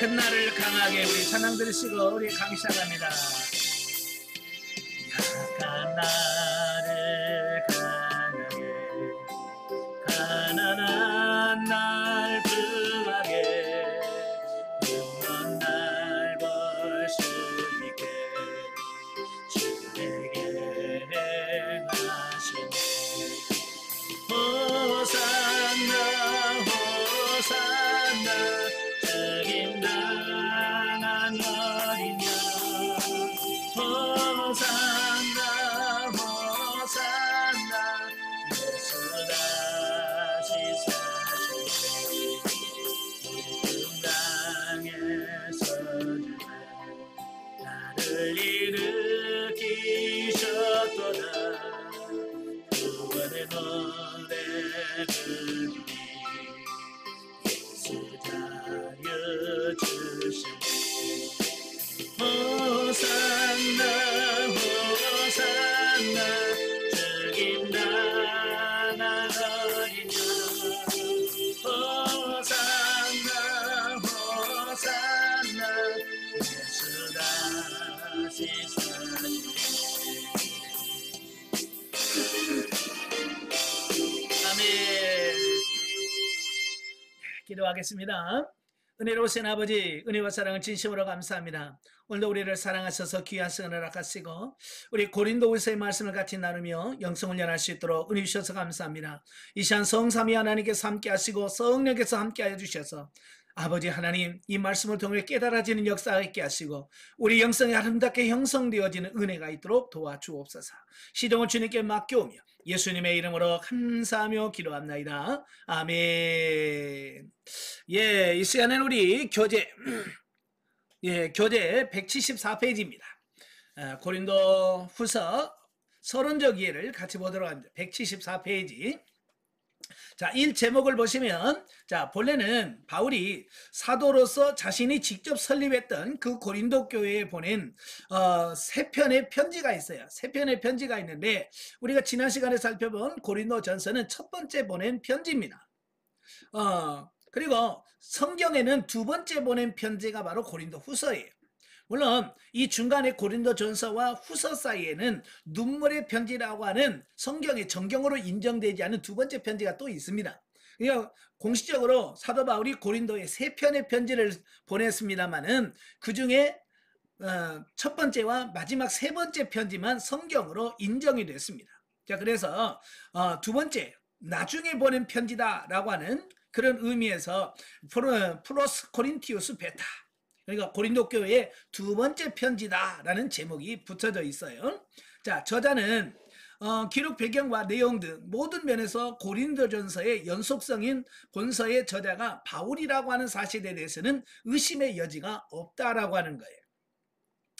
큰 날을 강하게 우리 찬양 들으시고 우리 강의 시작합니다. 약한 나를 강하게 가난한 날 등하게 힘든 날 볼 수 있게 주에게 행하시네. 호산나 호산나 책임당한 어린 양 호산나 호산나 예수 다시 사시네. 이 땅에서 나를 일으키셨도다. 구원의 노래 부르니 예수 자유 주시네. 호산나 호산나 죽임당한 어린 양 호산나 호산나 예수 다시 사시네. 아멘. 기도하겠습니다. 은혜로우신 아버지, 은혜와 사랑을 진심으로 감사합니다. 오늘도 우리를 사랑하셔서 귀한 시간을 허락하시고 우리 고린도후서의 말씀을 같이 나누며 영성 훈련할 수 있도록 은혜 주셔서 감사합니다. 이 시간 성삼위 하나님께서 함께 하시고 성령께서 함께 해주셔서 아버지 하나님, 이 말씀을 통해 깨달아지는 역사가 있게 하시고 우리 영성이 아름답게 형성되어지는 은혜가 있도록 도와주옵소서. 시동을 주님께 맡겨오며 예수님의 이름으로 감사하며 기도합나이다. 아멘. 예, 이 시간에는 우리 교재 174페이지입니다. 고린도 후서 서론적 이해를 같이 보도록 합니다. 174페이지. 자, 이 제목을 보시면, 자, 본래는 바울이 사도로서 자신이 직접 설립했던 그 고린도 교회에 보낸 세 편의 편지가 있어요. 세 편의 편지가 있는데 우리가 지난 시간에 살펴본 고린도 전서는 첫 번째 보낸 편지입니다. 그리고 성경에는 두 번째 보낸 편지가 바로 고린도 후서예요. 물론 이 중간에 고린도 전서와 후서 사이에는 눈물의 편지라고 하는 성경의 정경으로 인정되지 않은 두 번째 편지가 또 있습니다. 그러니까 공식적으로 사도 바울이 고린도에 세 편의 편지를 보냈습니다만은 그 중에 첫 번째와 마지막 세 번째 편지만 성경으로 인정이 됐습니다. 자, 그래서 두 번째 나중에 보낸 편지다라고 하는 그런 의미에서 프로스 코린티우스 베타, 그러니까 고린도 교회의 두 번째 편지다라는 제목이 붙여져 있어요. 자, 저자는 기록 배경과 내용 등 모든 면에서 고린도전서의 연속성인 본서의 저자가 바울이라고 하는 사실에 대해서는 의심의 여지가 없다라고 하는 거예요.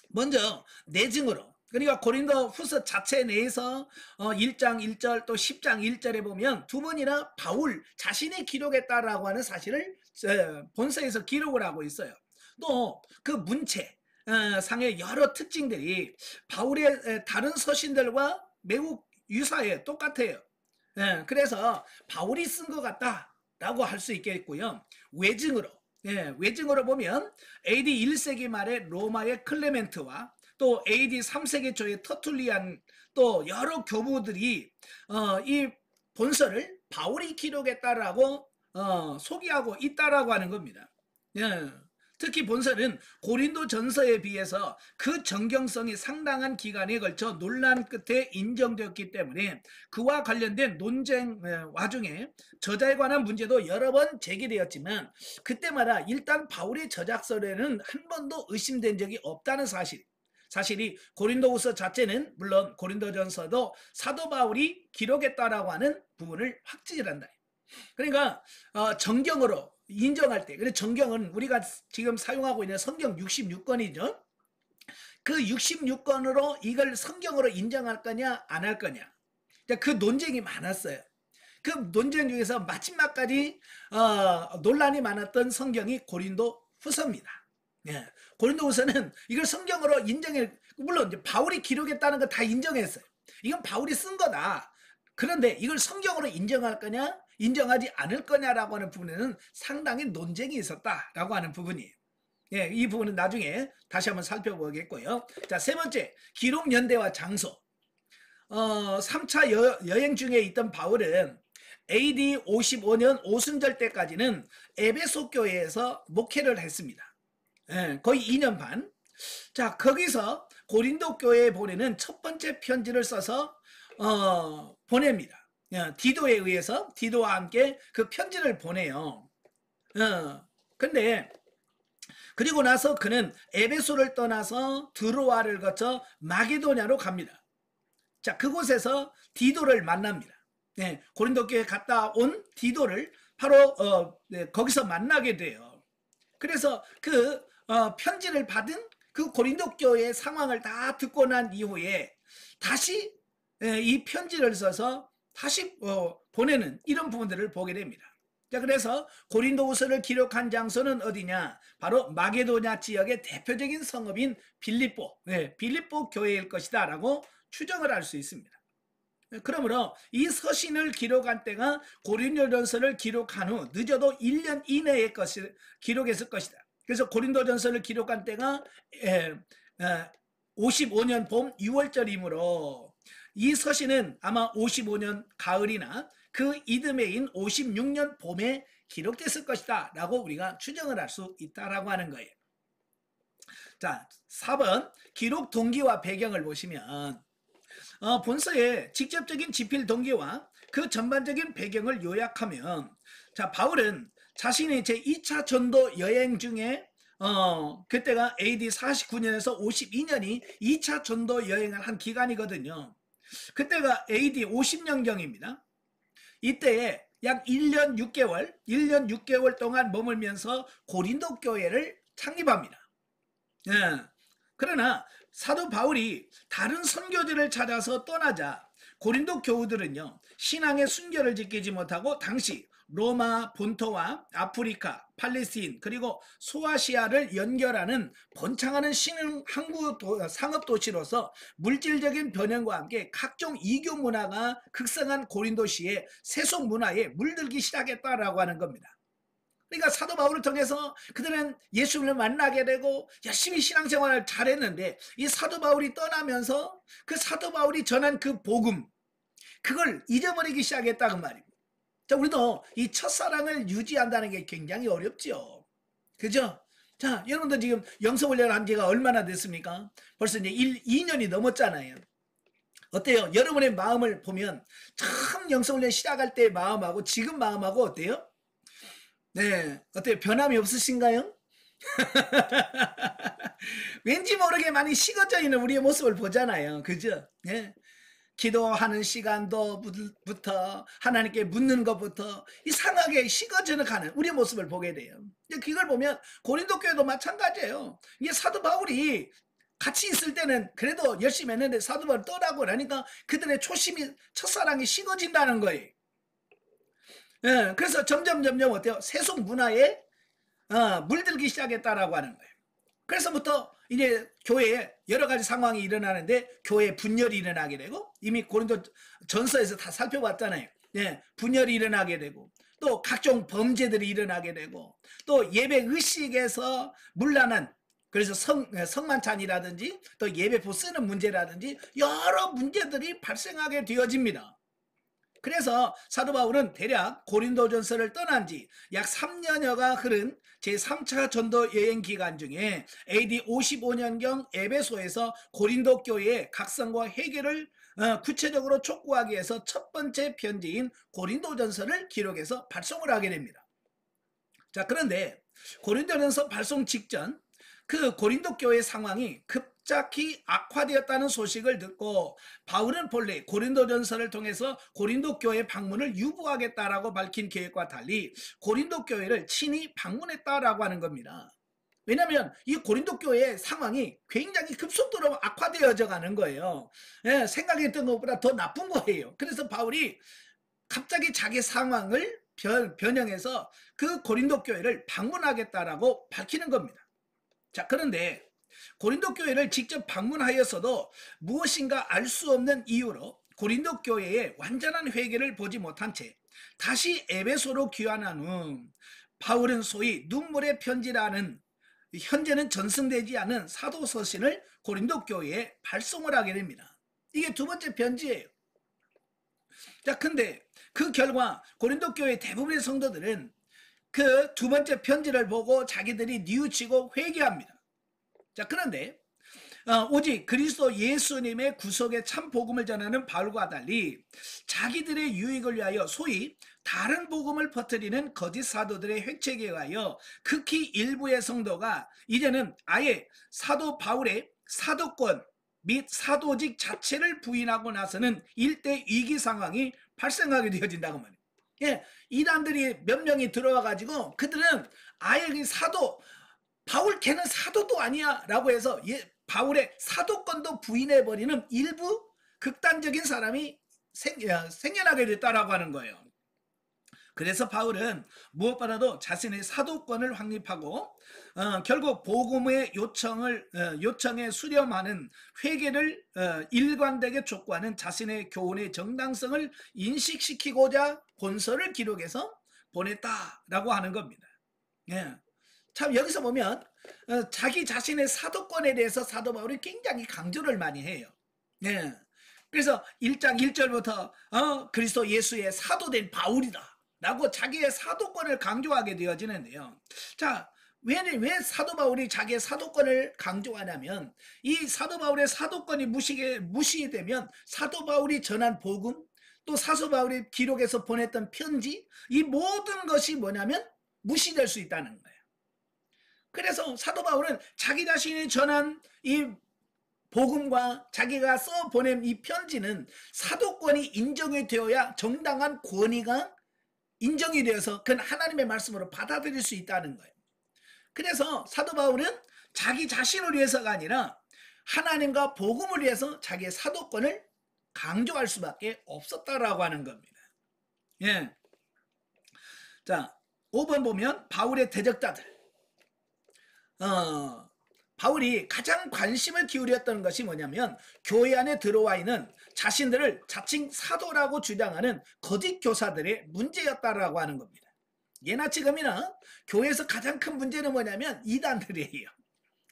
먼저 내증으로, 그러니까 고린도 후서 자체 내에서 1장 1절 또 10장 1절에 보면 두 번이나 바울 자신이 기록했다라고 하는 사실을 본서에서 기록을 하고 있어요. 또 그 문체 상의 여러 특징들이 바울의 다른 서신들과 매우 유사해요. 똑같아요. 그래서 바울이 쓴 것 같다라고 할 수 있겠고요. 외증으로 보면 AD 1세기 말에 로마의 클레멘트와 또 AD 3세기 초에 터툴리안, 또 여러 교부들이 이 본서를 바울이 기록했다라고 소개하고 있다라고 하는 겁니다. 특히 본서는 고린도 전서에 비해서 그 정경성이 상당한 기간에 걸쳐 논란 끝에 인정되었기 때문에 그와 관련된 논쟁 와중에 저자에 관한 문제도 여러 번 제기되었지만 그때마다 일단 바울의 저작서에는 한 번도 의심된 적이 없다는 사실이 고린도후서 자체는 물론 고린도전서도 사도 바울이 기록했다라고 하는 부분을 확증한다. 그러니까 정경으로 인정할 때, 그래서 정경은 우리가 지금 사용하고 있는 성경 66권이죠. 그 66권으로 이걸 성경으로 인정할 거냐 안 할 거냐, 그 논쟁이 많았어요. 그 논쟁 중에서 마지막까지 논란이 많았던 성경이 고린도 후서입니다. 고린도 후서는 이걸 성경으로 인정해, 물론 이제 바울이 기록했다는 거 다 인정했어요. 이건 바울이 쓴 거다. 그런데 이걸 성경으로 인정할 거냐 인정하지 않을 거냐라고 하는 부분에는 상당히 논쟁이 있었다라고 하는 부분이에요. 예, 이 부분은 나중에 다시 한번 살펴보겠고요. 자, 세 번째, 기록 연대와 장소. 3차 여행 중에 있던 바울은 AD 55년 오순절 때까지는 에베소 교회에서 목회를 했습니다. 예, 거의 2년 반. 자, 거기서 고린도 교회에 보내는 첫 번째 편지를 써서 보냅니다. 디도에 의해서 디도와 함께 그 편지를 보내요. 근데 그리고 나서 그는 에베소를 떠나서 드로아를 거쳐 마게도냐로 갑니다. 자, 그곳에서 디도를 만납니다. 네, 고린도 교회에 갔다 온 디도를 바로 거기서 만나게 돼요. 그래서 그 편지를 받은 그 고린도 교회의 상황을 다 듣고 난 이후에 다시 이 편지를 써서 다시 보내는 이런 부분들을 보게 됩니다. 자, 그래서 고린도후서를 기록한 장소는 어디냐? 바로 마게도냐 지역의 대표적인 성읍인 빌립보, 빌립보 교회일 것이다라고 추정을 할 수 있습니다. 그러므로 이 서신을 기록한 때가 고린도전서를 기록한 후 늦어도 1년 이내에 기록했을 것이다. 그래서 고린도전서를 기록한 때가 55년 봄 6월절이므로 이 서신은 아마 55년 가을이나 그 이듬해인 56년 봄에 기록됐을 것이다 라고 우리가 추정을 할 수 있다라고 하는 거예요. 자, 4번 기록 동기와 배경을 보시면 본서의 직접적인 집필 동기와 그 전반적인 배경을 요약하면, 자, 바울은 자신의 제2차 전도 여행 중에 그때가 AD 49년에서 52년이 2차 전도 여행을 한 기간이거든요. 그때가 AD 50년경입니다. 이때에 약 1년 6개월 동안 머물면서 고린도 교회를 창립합니다. 예. 그러나 사도 바울이 다른 선교지를 찾아서 떠나자 고린도 교우들은요, 신앙의 순결을 지키지 못하고 당시 로마 본토와 아프리카, 팔레스틴 그리고 소아시아를 연결하는 번창하는 신흥 항구 상업 도시로서 물질적인 변형과 함께 각종 이교 문화가 극성한 고린도시의 세속 문화에 물들기 시작했다라고 하는 겁니다. 그러니까 사도 바울을 통해서 그들은 예수님을 만나게 되고 열심히 신앙생활을 잘했는데, 이 사도 바울이 떠나면서 그 사도 바울이 전한 그 복음, 그걸 잊어버리기 시작했다 그 말입니다. 자, 우리도 이 첫사랑을 유지한다는 게 굉장히 어렵죠. 그죠? 자, 여러분들 지금 영성훈련을 한 지가 얼마나 됐습니까? 벌써 이제 2년이 넘었잖아요. 어때요? 여러분의 마음을 보면 참 영성훈련 시작할 때의 마음하고 지금 마음하고 어때요? 네, 어때요? 변함이 없으신가요? 왠지 모르게 많이 식어져 있는 우리의 모습을 보잖아요. 그죠? 네. 기도하는 시간도부터 하나님께 묻는 것부터 이상하게 식어져 가는 우리의 모습을 보게 돼요. 그걸 보면 고린도 교회도 마찬가지예요. 이게 사도 바울이 같이 있을 때는 그래도 열심히 했는데 사도 바울 떠나고 나니까 그들의 초심이, 첫사랑이 식어진다는 거예요. 예, 그래서 점점 어때요? 세속 문화에 물들기 시작했다라고 하는 거예요. 그래서부터 이제 교회에 여러 가지 상황이 일어나는데 교회 분열이 일어나게 되고, 이미 고린도 전서에서 다 살펴봤잖아요. 예, 분열이 일어나게 되고 또 각종 범죄들이 일어나게 되고 또 예배 의식에서 문란한, 그래서 성만찬이라든지 또 예배포 쓰는 문제라든지 여러 문제들이 발생하게 되어집니다. 그래서 사도 바울은 대략 고린도전서를 떠난 지 약 3년여가 흐른 제3차 전도 여행 기간 중에 AD 55년경 에베소에서 고린도 교회의 각성과 해결을 구체적으로 촉구하기 위해서 첫 번째 편지인 고린도전서를 기록해서 발송을 하게 됩니다. 자, 그런데 고린도전서 발송 직전 그 고린도 교회 상황이 급작히 악화되었다는 소식을 듣고 바울은 본래 고린도전서를 통해서 고린도 교회 방문을 유보하겠다라고 밝힌 계획과 달리 고린도 교회를 친히 방문했다라고 하는 겁니다. 왜냐하면 이 고린도 교회의 상황이 굉장히 급속도로 악화되어져 가는 거예요. 예, 생각했던 것보다 더 나쁜 거예요. 그래서 바울이 갑자기 자기 상황을 변형해서 그 고린도 교회를 방문하겠다라고 밝히는 겁니다. 자, 그런데 고린도 교회를 직접 방문하였어도 무엇인가 알 수 없는 이유로 고린도 교회의 완전한 회개를 보지 못한 채 다시 에베소로 귀환한 후 바울은 소위 눈물의 편지라는 현재는 전승되지 않은 사도 서신을 고린도 교회에 발송을 하게 됩니다. 이게 두 번째 편지예요. 자, 근데 그 결과 고린도 교회 대부분의 성도들은 그 두 번째 편지를 보고 자기들이 뉘우치고 회개합니다. 자, 그런데 오직 그리스도 예수님의 구속의 참 복음을 전하는 바울과 달리 자기들의 유익을 위하여 소위 다른 복음을 퍼뜨리는 거짓 사도들의 획책에 의하여 극히 일부의 성도가 이제는 아예 사도 바울의 사도권 및 사도직 자체를 부인하고 나서는 일대 위기 상황이 발생하게 되어진다고 말이에요. 예, 이단들이 몇 명이 들어와 가지고 그들은 아예 그 사도 바울 걔는 사도도 아니야 라고 해서 바울의 사도권도 부인해버리는 일부 극단적인 사람이 생겨나게 됐다라고 하는 거예요. 그래서 바울은 무엇보다도 자신의 사도권을 확립하고 결국 복음의 요청에 수렴하는 회개를 일관되게 촉구하는 자신의 교훈의 정당성을 인식시키고자 본서를 기록해서 보냈다라고 하는 겁니다. 예. 참 여기서 보면 자기 자신의 사도권에 대해서 사도 바울이 굉장히 강조를 많이 해요. 예. 그래서 1장 1절부터 그리스도 예수의 사도된 바울이다 라고 자기의 사도권을 강조하게 되어지는데요. 자, 왜 사도 바울이 자기의 사도권을 강조하냐면 이 사도 바울의 사도권이 무시되면 사도 바울이 전한 복음 또 사도 바울이 기록해서 보냈던 편지 이 모든 것이 뭐냐면 무시될 수 있다는 거예요. 그래서 사도 바울은 자기 자신이 전한 이 복음과 자기가 써 보낸 이 편지는 사도권이 인정이 되어야 정당한 권위가 인정이 되어서 그건 하나님의 말씀으로 받아들일 수 있다는 거예요. 그래서 사도 바울은 자기 자신을 위해서가 아니라 하나님과 복음을 위해서 자기의 사도권을 강조할 수밖에 없었다라고 하는 겁니다. 예. 자, 5번 보면 바울의 대적자들. 바울이 가장 관심을 기울였던 것이 뭐냐면 교회 안에 들어와 있는 자신들을 자칭 사도라고 주장하는 거짓 교사들의 문제였다라고 하는 겁니다. 예나 지금이나 교회에서 가장 큰 문제는 뭐냐면 이단들이에요.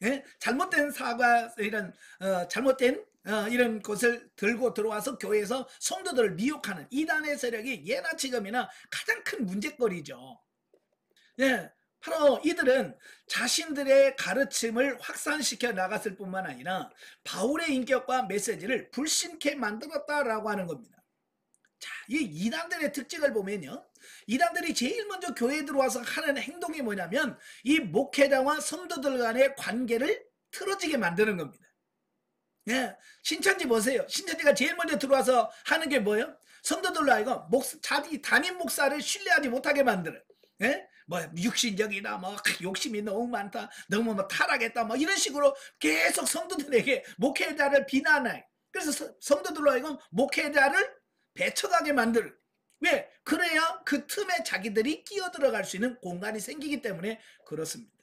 예? 잘못된 사과 잘못된 이런 것을 들고 들어와서 교회에서 성도들을 미혹하는 이단의 세력이 예나 지금이나 가장 큰 문제거리죠. 예. 바로 이들은 자신들의 가르침을 확산시켜 나갔을 뿐만 아니라 바울의 인격과 메시지를 불신케 만들었다라고 하는 겁니다. 자, 이 이단들의 특징을 보면요. 이단들이 제일 먼저 교회에 들어와서 하는 행동이 뭐냐면 이 목회자와 성도들 간의 관계를 틀어지게 만드는 겁니다. 예, 신천지 보세요. 신천지가 제일 먼저 들어와서 하는 게 뭐예요? 성도들로 하여금 자기 담임 목사를 신뢰하지 못하게 만들어요. 예? 뭐 육신적이다, 뭐 욕심이 너무 많다, 너무 뭐 타락했다, 뭐 이런 식으로 계속 성도들에게 목회자를 비난해. 그래서 성도들로 하여금 목회자를 배척하게 만들. 왜? 그래야 그 틈에 자기들이 끼어들어갈 수 있는 공간이 생기기 때문에 그렇습니다.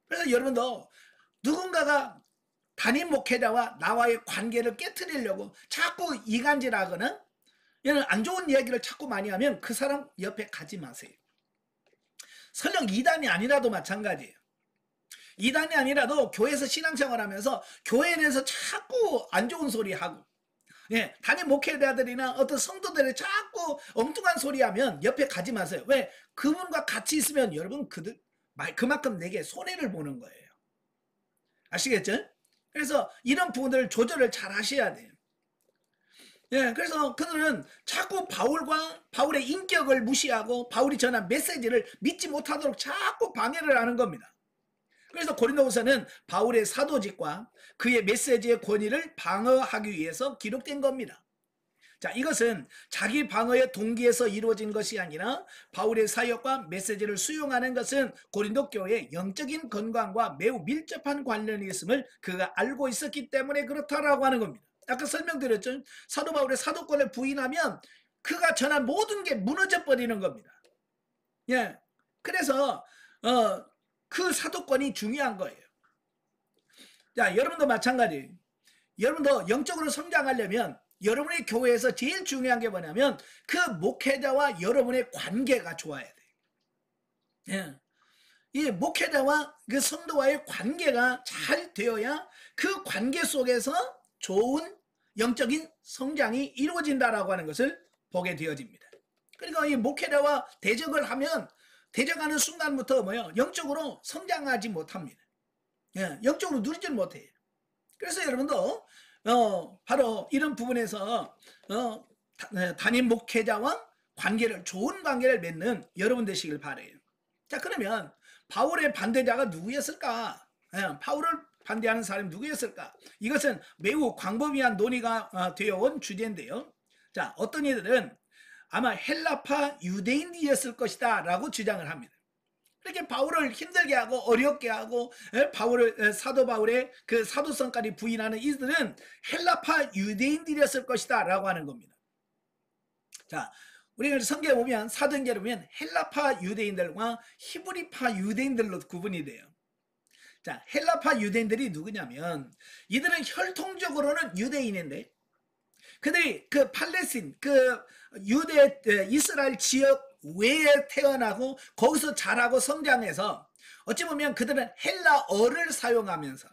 그래서 여러분도 누군가가 담임 목회자와 나와의 관계를 깨트리려고 자꾸 이간질하거나 이런 안 좋은 이야기를 자꾸 많이 하면 그 사람 옆에 가지 마세요. 설령 이단이 아니라도 마찬가지예요. 이단이 아니라도 교회에서 신앙생활하면서 교회에 대해서 자꾸 안 좋은 소리 하고, 예, 담임 목회자들이나 어떤 성도들이 자꾸 엉뚱한 소리 하면 옆에 가지 마세요. 왜? 그분과 같이 있으면 여러분 그만큼 내게 손해를 보는 거예요. 아시겠죠? 그래서 이런 부분들을 조절을 잘 하셔야 돼요. 예, 그래서 그들은 자꾸 바울의 인격을 무시하고 바울이 전한 메시지를 믿지 못하도록 자꾸 방해를 하는 겁니다. 그래서 고린도후서는 바울의 사도직과 그의 메시지의 권위를 방어하기 위해서 기록된 겁니다. 자, 이것은 자기 방어의 동기에서 이루어진 것이 아니라 바울의 사역과 메시지를 수용하는 것은 고린도 교회의 영적인 건강과 매우 밀접한 관련이 있음을 그가 알고 있었기 때문에 그렇다라고 하는 겁니다. 아까 설명드렸죠. 사도 바울의 사도권을 부인하면 그가 전한 모든 게 무너져 버리는 겁니다. 예. 그래서 그 사도권이 중요한 거예요. 자, 여러분도 마찬가지. 여러분도 영적으로 성장하려면 여러분의 교회에서 제일 중요한 게 뭐냐면 그 목회자와 여러분의 관계가 좋아야 돼요. 예. 이 목회자와 그 성도와의 관계가 잘 되어야 그 관계 속에서 좋은 영적인 성장이 이루어진다라고 하는 것을 보게 되어집니다. 그러니까 이 목회자와 대적을 하면 대적하는 순간부터 뭐요? 영적으로 성장하지 못합니다. 예, 영적으로 누리지 못해요. 그래서 여러분도 바로 이런 부분에서 담임 목회자와 좋은 관계를 맺는 여러분 되시길 바래요. 자, 그러면 바울의 반대자가 누구였을까? 바울을 반대하는 사람이 누구였을까? 이것은 매우 광범위한 논의가 되어온 주제인데요. 자, 어떤 이들은 아마 헬라파 유대인이었을 것이다 라고 주장을 합니다. 이렇게 바울을 힘들게 하고 어렵게 하고 사도 바울의 그 사도성까지 부인하는 이들은 헬라파 유대인들이었을 것이다 라고 하는 겁니다. 자, 우리가 성경에 보면 사도행전에 보면 헬라파 유대인들과 히브리파 유대인들로 구분이 돼요. 자, 헬라파 유대인들이 누구냐면 이들은 혈통적으로는 유대인인데 그들이 그 팔레스틴 그 유대 이스라엘 지역 외에 태어나고 거기서 자라고 성장해서 어찌 보면 그들은 헬라어를 사용하면서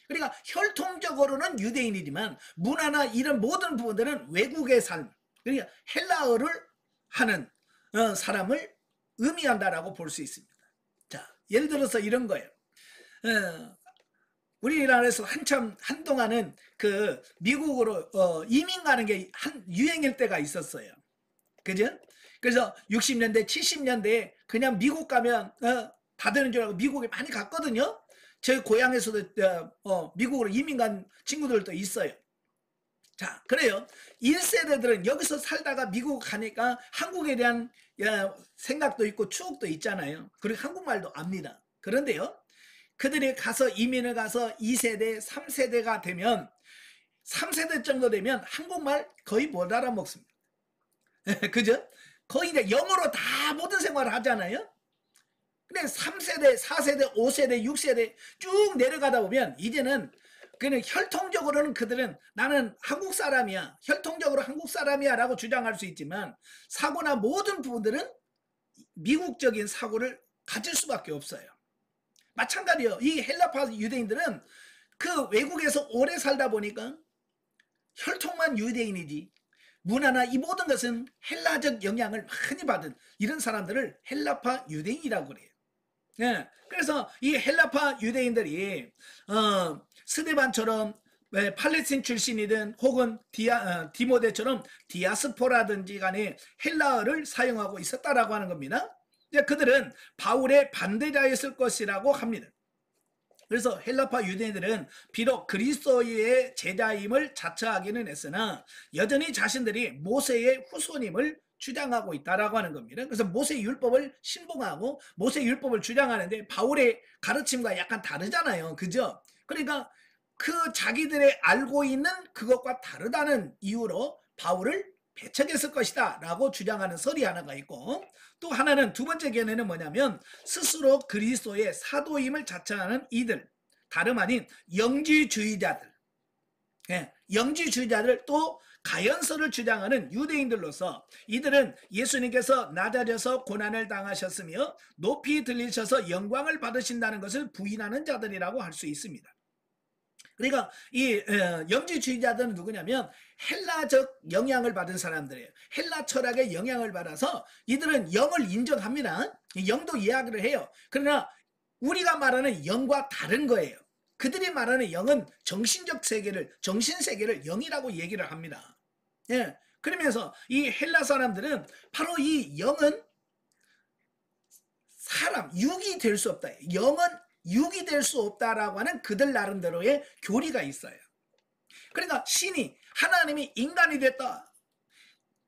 그러니까 혈통적으로는 유대인이지만 문화나 이런 모든 부분들은 외국의 삶 그러니까 헬라어를 하는 사람을 의미한다라고 볼 수 있습니다. 자, 예를 들어서 이런 거예요. 우리나라에서 한동안은 그 미국으로 이민 가는 게 유행일 때가 있었어요. 그죠? 그래서 60년대, 70년대에 그냥 미국 가면 다 되는 줄 알고 미국에 많이 갔거든요. 저희 고향에서도 미국으로 이민 간 친구들도 있어요. 자, 그래요. 1세대들은 여기서 살다가 미국 가니까 한국에 대한 생각도 있고 추억도 있잖아요. 그리고 한국말도 압니다. 그런데요. 그들이 가서 이민을 가서 2세대, 3세대가 되면 3세대 정도 되면 한국말 거의 못 알아먹습니다. 그죠? 거의 이제 영어로 다 모든 생활을 하잖아요. 근데 3세대, 4세대, 5세대, 6세대 쭉 내려가다 보면 이제는 그냥 혈통적으로는 그들은 나는 한국 사람이야. 혈통적으로 한국 사람이야 라고 주장할 수 있지만 사고나 모든 부분들은 미국적인 사고를 가질 수밖에 없어요. 마찬가지예요. 이 헬라파 유대인들은 그 외국에서 오래 살다 보니까 혈통만 유대인이지 문화나 이 모든 것은 헬라적 영향을 많이 받은 이런 사람들을 헬라파 유대인이라고 그래요. 네. 그래서 이 헬라파 유대인들이 스데반처럼 팔레스틴 출신이든 혹은 디모데처럼 디아스포라든지 간에 헬라어를 사용하고 있었다라고 하는 겁니다. 그들은 바울의 반대자였을 것이라고 합니다. 그래서 헬라파 유대인들은 비록 그리스도의 제자임을 자처하기는 했으나 여전히 자신들이 모세의 후손임을 주장하고 있다라고 하는 겁니다. 그래서 모세 율법을 신봉하고 모세 율법을 주장하는데 바울의 가르침과 약간 다르잖아요. 그죠? 그러니까 그 자기들의 알고 있는 그것과 다르다는 이유로 바울을 배척했을 것이다 라고 주장하는 설이 하나가 있고 또 하나는 두 번째 견해는 뭐냐면 스스로 그리스도의 사도임을 자처하는 이들 다름 아닌 영지주의자들 영지주의자들 또 가연설을 주장하는 유대인들로서 이들은 예수님께서 낮아져서 고난을 당하셨으며 높이 들리셔서 영광을 받으신다는 것을 부인하는 자들이라고 할 수 있습니다. 그러니까 이 영지주의자들은 누구냐면 헬라적 영향을 받은 사람들이에요. 헬라 철학의 영향을 받아서 이들은 영을 인정합니다. 영도 이야기를 해요. 그러나 우리가 말하는 영과 다른 거예요. 그들이 말하는 영은 정신적 세계를 정신세계를 영이라고 얘기를 합니다. 예, 그러면서 이 헬라 사람들은 바로 이 영은 사람 육이 될 수 없다. 영은 육이 될 수 없다라고 하는 그들 나름대로의 교리가 있어요. 그러니까 신이 하나님이 인간이 됐다.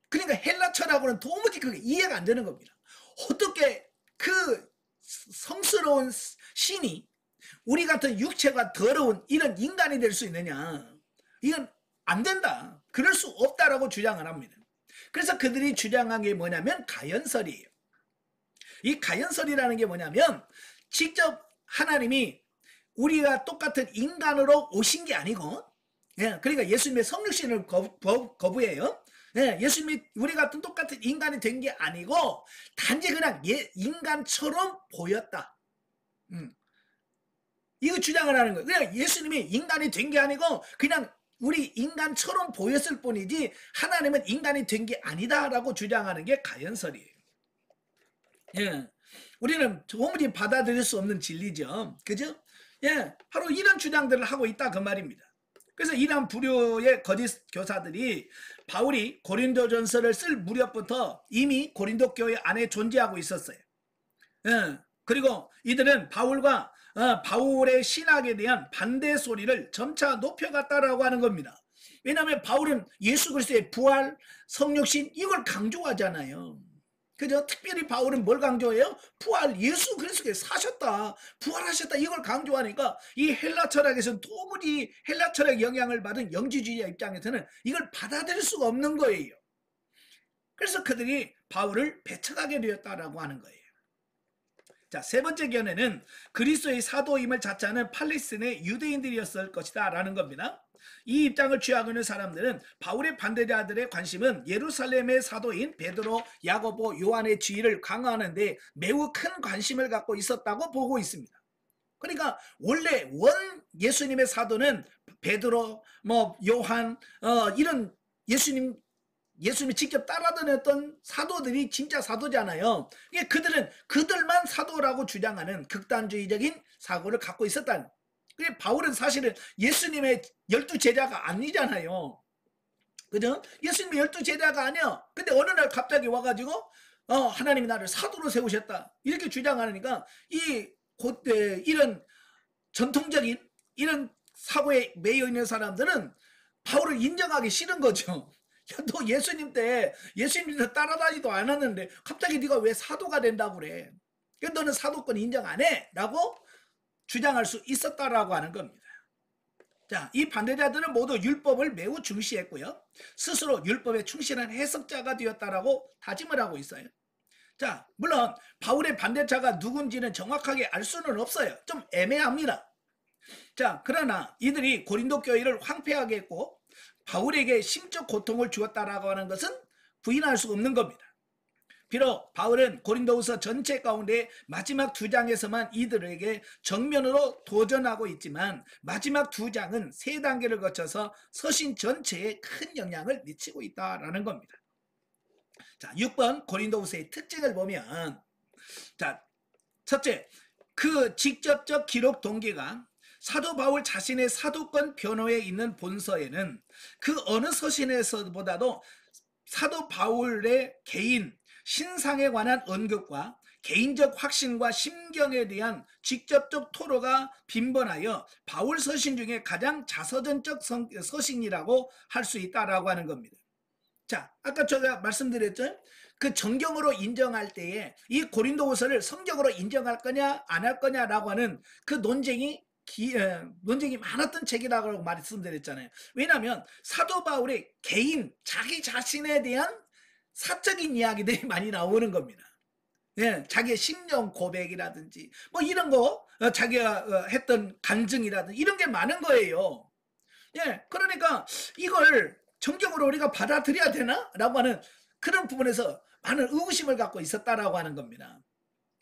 그러니까 헬라 철학으로는 도무지 그게 이해가 안 되는 겁니다. 어떻게 그 성스러운 신이 우리 같은 육체가 더러운 이런 인간이 될 수 있느냐. 이건 안 된다. 그럴 수 없다라고 주장을 합니다. 그래서 그들이 주장한 게 뭐냐면 가연설이에요. 이 가연설이라는 게 뭐냐면 직접 하나님이 우리가 똑같은 인간으로 오신 게 아니고 그러니까 예수님의 성육신을 거부해요. 예수님이 우리 같은 똑같은 인간이 된 게 아니고 단지 그냥 인간처럼 보였다. 음. 이거 주장을 하는 거예요. 그냥 예수님이 인간이 된 게 아니고 그냥 우리 인간처럼 보였을 뿐이지 하나님은 인간이 된 게 아니다라고 주장하는 게 가연설이에요. 예. 우리는 도무지 받아들일 수 없는 진리죠. 그죠? 예. 바로 이런 주장들을 하고 있다 그 말입니다. 그래서 이러한 부류의 거짓 교사들이 바울이 고린도전서를 쓸 무렵부터 이미 고린도 교회 안에 존재하고 있었어요. 예. 그리고 이들은 바울의 신학에 대한 반대 소리를 점차 높여갔다라고 하는 겁니다. 왜냐하면 바울은 예수 그리스도의 부활, 성육신 이걸 강조하잖아요. 그죠? 특별히 바울은 뭘 강조해요? 부활, 예수 그리스도께 사셨다, 부활하셨다 이걸 강조하니까 이 헬라 철학에서는 도무지 헬라 철학 영향을 받은 영지주의자 입장에서는 이걸 받아들일 수가 없는 거예요. 그래서 그들이 바울을 배척하게 되었다라고 하는 거예요. 자, 세 번째 견해는 그리스도의 사도임을 자처하는 팔레스틴의 유대인들이었을 것이다 라는 겁니다. 이 입장을 취하고 있는 사람들은 바울의 반대자들의 관심은 예루살렘의 사도인 베드로, 야고보, 요한의 지위를 강화하는 데 매우 큰 관심을 갖고 있었다고 보고 있습니다. 그러니까 원래 원 예수님의 사도는 베드로, 요한, 이런 예수님이 직접 따라다녔던 사도들이 진짜 사도잖아요. 그들만 사도라고 주장하는 극단주의적인 사고를 갖고 있었다는. 바울은 사실은 예수님의 12제자가 아니잖아요. 그죠? 예수님의 12제자가 아니야. 근데 어느 날 갑자기 와가지고 하나님이 나를 사도로 세우셨다 이렇게 주장하니까 이런 전통적인 이런 사고에 매여 있는 사람들은 바울을 인정하기 싫은 거죠. 야, 너 예수님 때 따라다니도 않았는데 갑자기 네가 왜 사도가 된다고 그래? 너는 사도권 인정 안 해? 라고 주장할 수 있었다라고 하는 겁니다. 자, 이 반대자들은 모두 율법을 매우 중시했고요. 스스로 율법에 충실한 해석자가 되었다라고 다짐을 하고 있어요. 자, 물론 바울의 반대자가 누군지는 정확하게 알 수는 없어요. 좀 애매합니다. 자, 그러나 이들이 고린도 교회를 황폐하게 했고 바울에게 심적 고통을 주었다라고 하는 것은 부인할 수 없는 겁니다. 비록 바울은 고린도후서 전체 가운데 마지막 2장에서만 이들에게 정면으로 도전하고 있지만 마지막 2장은 3단계를 거쳐서 서신 전체에 큰 영향을 미치고 있다라는 겁니다. 자, 6번 고린도후서의 특징을 보면, 자, 첫째, 그 직접적 기록 동기가 사도 바울 자신의 사도권 변호에 있는 본서에는 그 어느 서신에서보다도 사도 바울의 개인 신상에 관한 언급과 개인적 확신과 심경에 대한 직접적 토로가 빈번하여 바울 서신 중에 가장 자서전적 서신이라고 할 수 있다라고 하는 겁니다. 자, 아까 제가 말씀드렸죠? 그 정경으로 인정할 때에 이 고린도후서를 성경으로 인정할 거냐 안 할 거냐라고 하는 그 논쟁이 많았던 책이라고 말씀드렸잖아요. 왜냐하면 사도 바울의 개인 자기 자신에 대한 사적인 이야기들이 많이 나오는 겁니다. 예, 자기의 심령 고백이라든지 이런 거 자기가 했던 간증이라든지 이런 게 많은 거예요. 예, 그러니까 이걸 정경으로 우리가 받아들여야 되나? 라고 하는 그런 부분에서 많은 의구심을 갖고 있었다라고 하는 겁니다.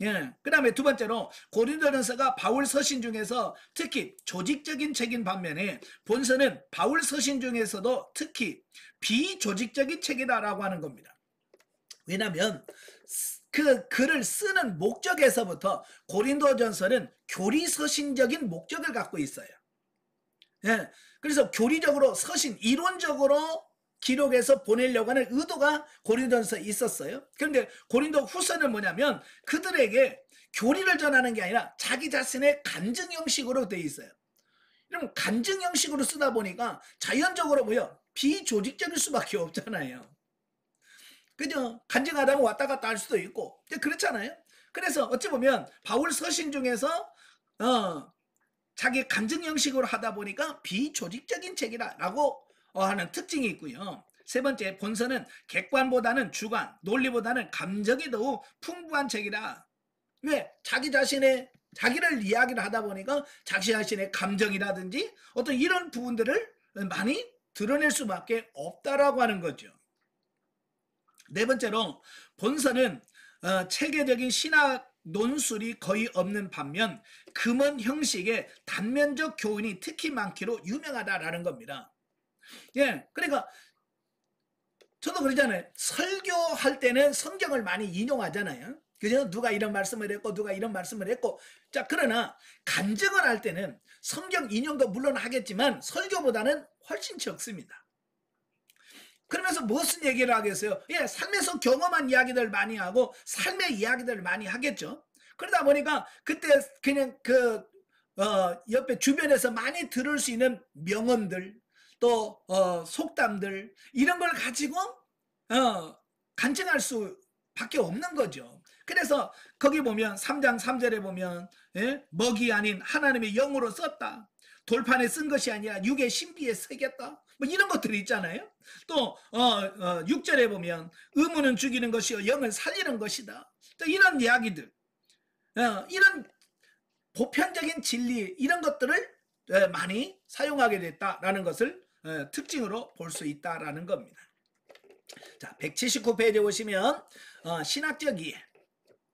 예, 그 다음에 두 번째로 고린도전서가 바울 서신 중에서 특히 조직적인 책인 반면에 본서는 바울 서신 중에서도 특히 비조직적인 책이다라고 하는 겁니다. 왜냐하면 그 글을 쓰는 목적에서부터 고린도전서는 교리서신적인 목적을 갖고 있어요. 예, 그래서 교리적으로 서신 이론적으로 기록해서 보내려고 하는 의도가 고린도전서에 있었어요. 그런데 고린도 후서는 뭐냐면 그들에게 교리를 전하는 게 아니라 자기 자신의 간증 형식으로 되어 있어요. 그럼 간증 형식으로 쓰다 보니까 자연적으로 비조직적일 수밖에 없잖아요. 그죠? 간증하다 보면 왔다 갔다 할 수도 있고 그렇잖아요. 그래서 어찌 보면 바울 서신 중에서 자기 간증 형식으로 하다 보니까 비조직적인 책이라고 하는 특징이 있고요. 세 번째, 본서는 객관보다는 주관, 논리보다는 감정이 더욱 풍부한 책이라. 왜? 자기를 이야기를 하다 보니까 자기 자신의 감정이라든지 어떤 이런 부분들을 많이 드러낼 수밖에 없다라고 하는 거죠. 네 번째로, 본서는 체계적인 신학 논술이 거의 없는 반면 금원 형식의 단면적 교훈이 특히 많기로 유명하다라는 겁니다. 예, 그러니까 저도 그러잖아요. 설교할 때는 성경을 많이 인용하잖아요. 그죠? 누가 이런 말씀을 했고 누가 이런 말씀을 했고. 자, 그러나 간증을 할 때는 성경 인용도 물론 하겠지만 설교보다는 훨씬 적습니다. 그러면서 무슨 얘기를 하겠어요? 예, 삶에서 경험한 이야기들 많이 하고 삶의 이야기들을 많이 하겠죠. 그러다 보니까 그때 그냥 옆에 주변에서 많이 들을 수 있는 명언들 또 속담들 이런 걸 가지고 간증할 수밖에 없는 거죠. 그래서 거기 보면 3장 3절에 보면 예? 먹이 아닌 하나님의 영으로 썼다. 돌판에 쓴 것이 아니라 육의 신비에 새겼다. 뭐 이런 것들이 있잖아요. 또 6절에 보면 의무는 죽이는 것이요 영은 살리는 것이다. 또 이런 이야기들, 이런 보편적인 진리 이런 것들을 많이 사용하게 됐다라는 것을 특징으로 볼 수 있다라는 겁니다. 자, 179페이지에 보시면 신학적 이해.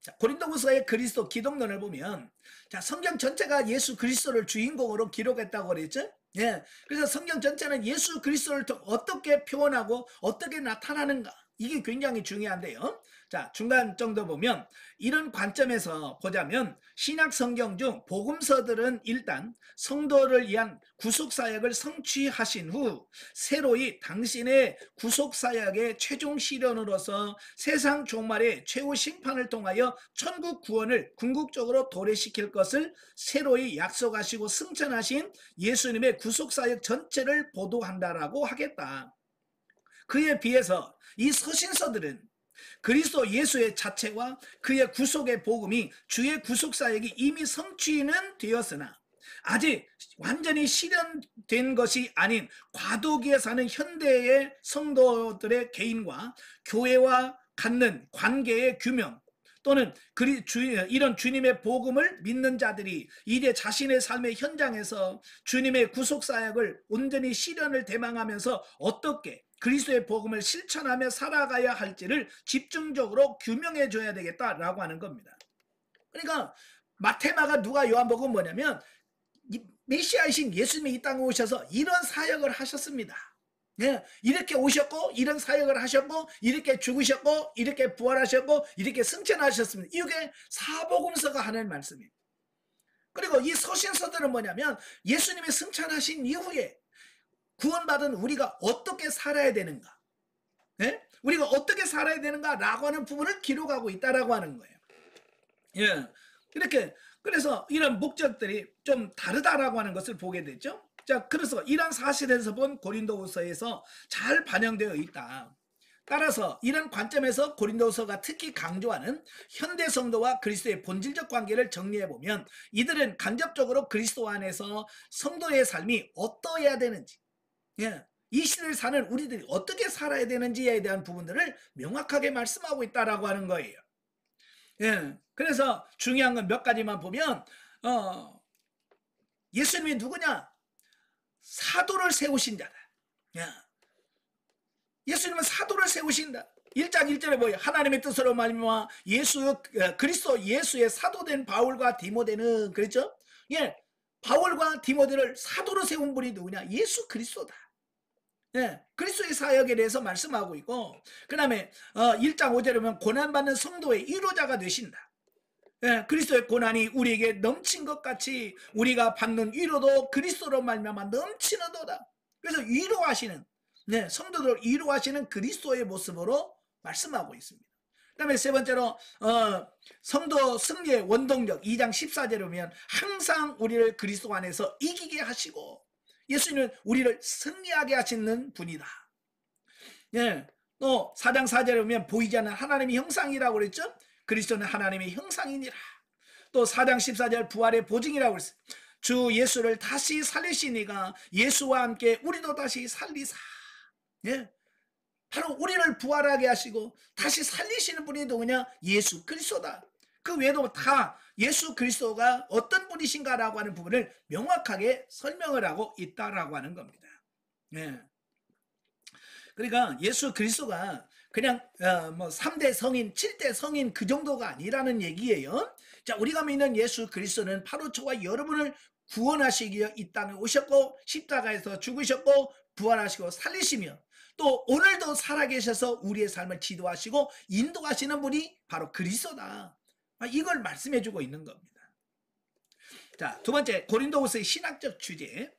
자, 고린도후서의 그리스도 기독론을 보면 자, 성경 전체가 예수 그리스도를 주인공으로 기록했다고 그랬죠? 예. 그래서 성경 전체는 예수 그리스도를 어떻게 표현하고 어떻게 나타나는가 이게 굉장히 중요한데요. 자, 중간 정도 보면 이런 관점에서 보자면 신약 성경 중 복음서들은 일단 성도를 위한 구속사역을 성취하신 후 새로이 당신의 구속사역의 최종 실현으로서 세상 종말의 최후 심판을 통하여 천국 구원을 궁극적으로 도래시킬 것을 새로이 약속하시고 승천하신 예수님의 구속사역 전체를 보도한다라고 하겠다. 그에 비해서 이 서신서들은 그리스도 예수의 자체와 그의 구속의 복음이 주의 구속사역이 이미 성취는 되었으나 아직 완전히 실현된 것이 아닌 과도기에 사는 현대의 성도들의 개인과 교회와 갖는 관계의 규명 또는 이런 주님의 복음을 믿는 자들이 이제 자신의 삶의 현장에서 주님의 구속사역을 온전히 실현을 대망하면서 어떻게 그리스도의 복음을 실천하며 살아가야 할지를 집중적으로 규명해 줘야 되겠다라고 하는 겁니다. 그러니까 마테마가 누가 요한복음 뭐냐면 메시아이신 예수님이 이 땅에 오셔서 이런 사역을 하셨습니다. 네, 이렇게 오셨고 이런 사역을 하셨고 이렇게 죽으셨고 이렇게 부활하셨고 이렇게 승천하셨습니다. 이게 사복음서가 하는 말씀입니다. 그리고 이 서신서들은 뭐냐면 예수님의 승천하신 이후에 구원받은 우리가 어떻게 살아야 되는가, 네? 우리가 어떻게 살아야 되는가라고 하는 부분을 기록하고 있다라고 하는 거예요. 예, 이렇게 그래서 이런 목적들이 좀 다르다라고 하는 것을 보게 되죠. 자, 그래서 이런 사실에서 본 고린도후서에서 잘 반영되어 있다. 따라서 이런 관점에서 고린도후서가 특히 강조하는 현대 성도와 그리스도의 본질적 관계를 정리해보면 이들은 간접적으로 그리스도 안에서 성도의 삶이 어떠해야 되는지, 예, 이 시대를 사는 우리들이 어떻게 살아야 되는지에 대한 부분들을 명확하게 말씀하고 있다라고 하는 거예요. 예, 그래서 중요한 건 몇 가지만 보면 예수님이 누구냐? 사도를 세우신 자다. 예수님은 사도를 세우신다. 1장 1절에 뭐예요? 하나님의 뜻으로 말미암아 그리스도 예수의 사도된 바울과 디모데는 그랬죠? 예, 바울과 디모데를 사도로 세운 분이 누구냐? 예수 그리스도다. 예, 그리스도의 사역에 대해서 말씀하고 있고, 그 다음에 1장 5절에 보면 고난받는 성도의 위로자가 되신다. 예, 그리스도의 고난이 우리에게 넘친 것 같이 우리가 받는 위로도 그리스도로 말미암아 넘치는도다. 그래서 위로하시는, 네, 성도들을 위로하시는 그리스도의 모습으로 말씀하고 있습니다. 그 다음에 세 번째로 성도 승리의 원동력 2장 14절에 보면 항상 우리를 그리스도 안에서 이기게 하시고 예수님은 우리를 승리하게 하시는 분이다. 예, 또 4장 4절에 보면 보이지 않는 하나님의 형상이라고 그랬죠. 그리스도는 하나님의 형상이니라. 또 4장 14절 부활의 보증이라고 그랬어요. 주 예수를 다시 살리시니가 예수와 함께 우리도 다시 살리사. 예, 바로 우리를 부활하게 하시고 다시 살리시는 분이 누구냐? 예수 그리스도다. 그 외에도 다 예수 그리스도가 어떤 분이신가라고 하는 부분을 명확하게 설명을 하고 있다라고 하는 겁니다. 예. 그러니까 예수 그리스도가 그냥 뭐 3대 성인, 7대 성인 그 정도가 아니라는 얘기예요. 자, 우리가 믿는 예수 그리스도는 바로 저와 여러분을 구원하시기 위해 이 땅에 오셨고 십자가에서 죽으셨고 부활하시고 살리시며 또 오늘도 살아계셔서 우리의 삶을 지도하시고 인도하시는 분이 바로 그리스도다. 이걸 말씀해 주고 있는 겁니다. 자, 두 번째, 고린도후서의 신학적 주제.